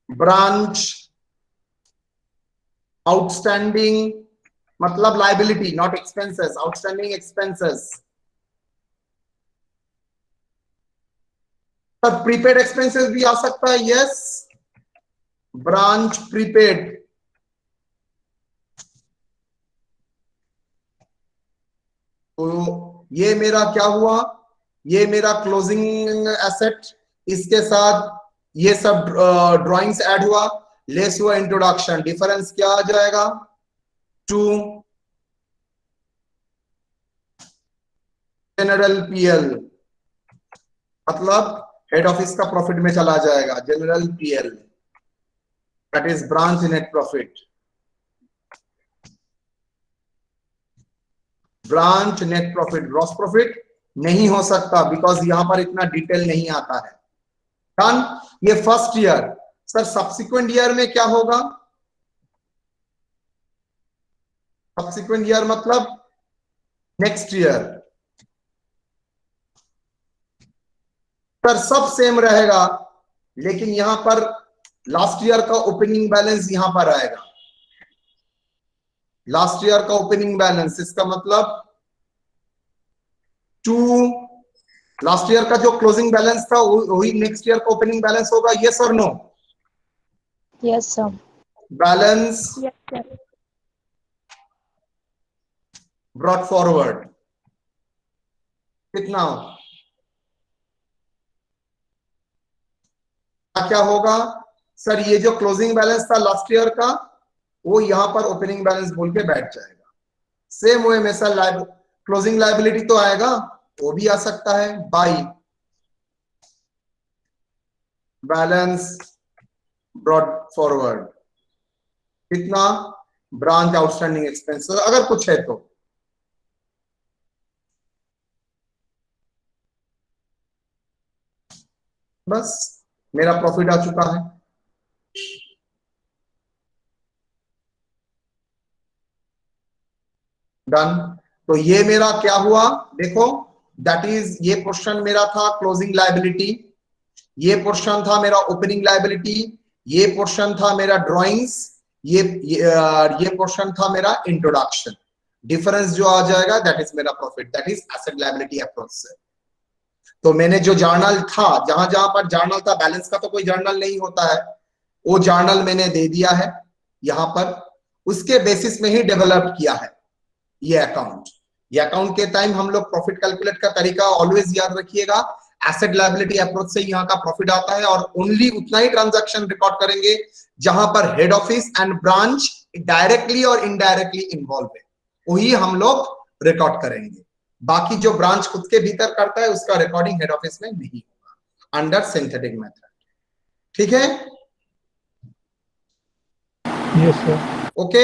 ब्रांच आउटस्टैंडिंग मतलब liability not expenses, outstanding expenses. Sir prepaid expenses भी आ सकता है। Yes, branch prepaid. तो ये मेरा क्या हुआ? ये मेरा क्लोजिंग एसेट, इसके साथ ये सब ड्राइंग्स ऐड हुआ, लेस हुआ इंट्रोडक्शन। डिफरेंस क्या आ जाएगा? टू जनरल पीएल मतलब हेड ऑफिस का प्रॉफिट में चला जाएगा। General PL that is branch net profit. Branch net profit, gross profit नहीं हो सकता बिकॉज यहां पर इतना डिटेल नहीं आता है। डन। ये first year. Sir subsequent year में क्या होगा? सब्सिक्वेंट ईयर मतलब नेक्स्ट ईयर। सर सब सेम रहेगा, लेकिन यहां पर लास्ट ईयर का ओपनिंग बैलेंस यहां पर आएगा। लास्ट ईयर का ओपनिंग बैलेंस, इसका मतलब टू लास्ट ईयर का जो क्लोजिंग बैलेंस था वही नेक्स्ट ईयर का ओपनिंग बैलेंस होगा। यस और no? Yes, sir. Balance Yes, sir. Brought forward कितना? क्या होगा? सर ये जो क्लोजिंग बैलेंस था लास्ट ईयर का वो यहां पर ओपनिंग बैलेंस बोल के बैठ जाएगा। सेम वे में सर क्लोजिंग लायबिलिटी तो आएगा, वो भी आ सकता है बाई बैलेंस ब्रॉट फॉरवर्ड कितना? ब्रांच आउटस्टैंडिंग एक्सपेंसेस अगर कुछ है तो। बस मेरा प्रॉफिट आ चुका है। डन। तो ये मेरा क्या हुआ देखो, दैट इज ये पोर्शन मेरा था क्लोजिंग लायबिलिटी, ये पोर्शन था मेरा ओपनिंग लायबिलिटी, ये पोर्शन था मेरा ड्राइंग्स, ये पोर्शन था मेरा इंट्रोडक्शन। डिफरेंस जो आ जाएगा दैट इज मेरा profit, that is asset liability approach से। तो मैंने जो जर्नल था, जहां जहां पर जर्नल था, बैलेंस का तो कोई जर्नल नहीं होता है, वो जर्नल मैंने दे दिया है यहां पर। उसके बेसिस में ही डेवलप किया है ये अकाउंट। ये अकाउंट के टाइम हम लोग प्रॉफिट कैलकुलेट का तरीका ऑलवेज याद रखिएगा, एसेट लायबिलिटी अप्रोच से यहाँ का प्रॉफिट आता है और ओनली उतना ही ट्रांजैक्शन रिकॉर्ड करेंगे जहां पर head office and branch directly और इनडायरेक्टली इन्वॉल्व है, वही हम लोग रिकॉर्ड करेंगे। बाकी जो ब्रांच खुद के भीतर करता है उसका रिकॉर्डिंग हेड ऑफिस में नहीं होगा अंडर सिंथेटिक मेथड। ठीक है, यस सर। ओके।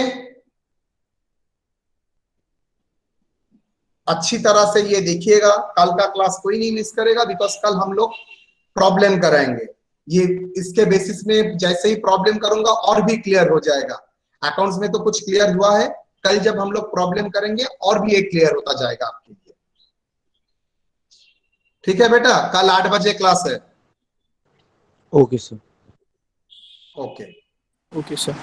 अच्छी तरह से ये देखिएगा, कल का क्लास कोई नहीं मिस करेगा बिकॉज कल हम लोग प्रॉब्लम कराएंगे। ये इसके बेसिस में जैसे ही प्रॉब्लम करूंगा और भी क्लियर हो जाएगा। अकाउंट्स में तो कुछ क्लियर हुआ है, कल जब हम लोग प्रॉब्लम करेंगे और भी एक क्लियर होता जाएगा आपके लिए। ठीक है बेटा, कल 8 बजे क्लास है। Okay sir. Okay sir.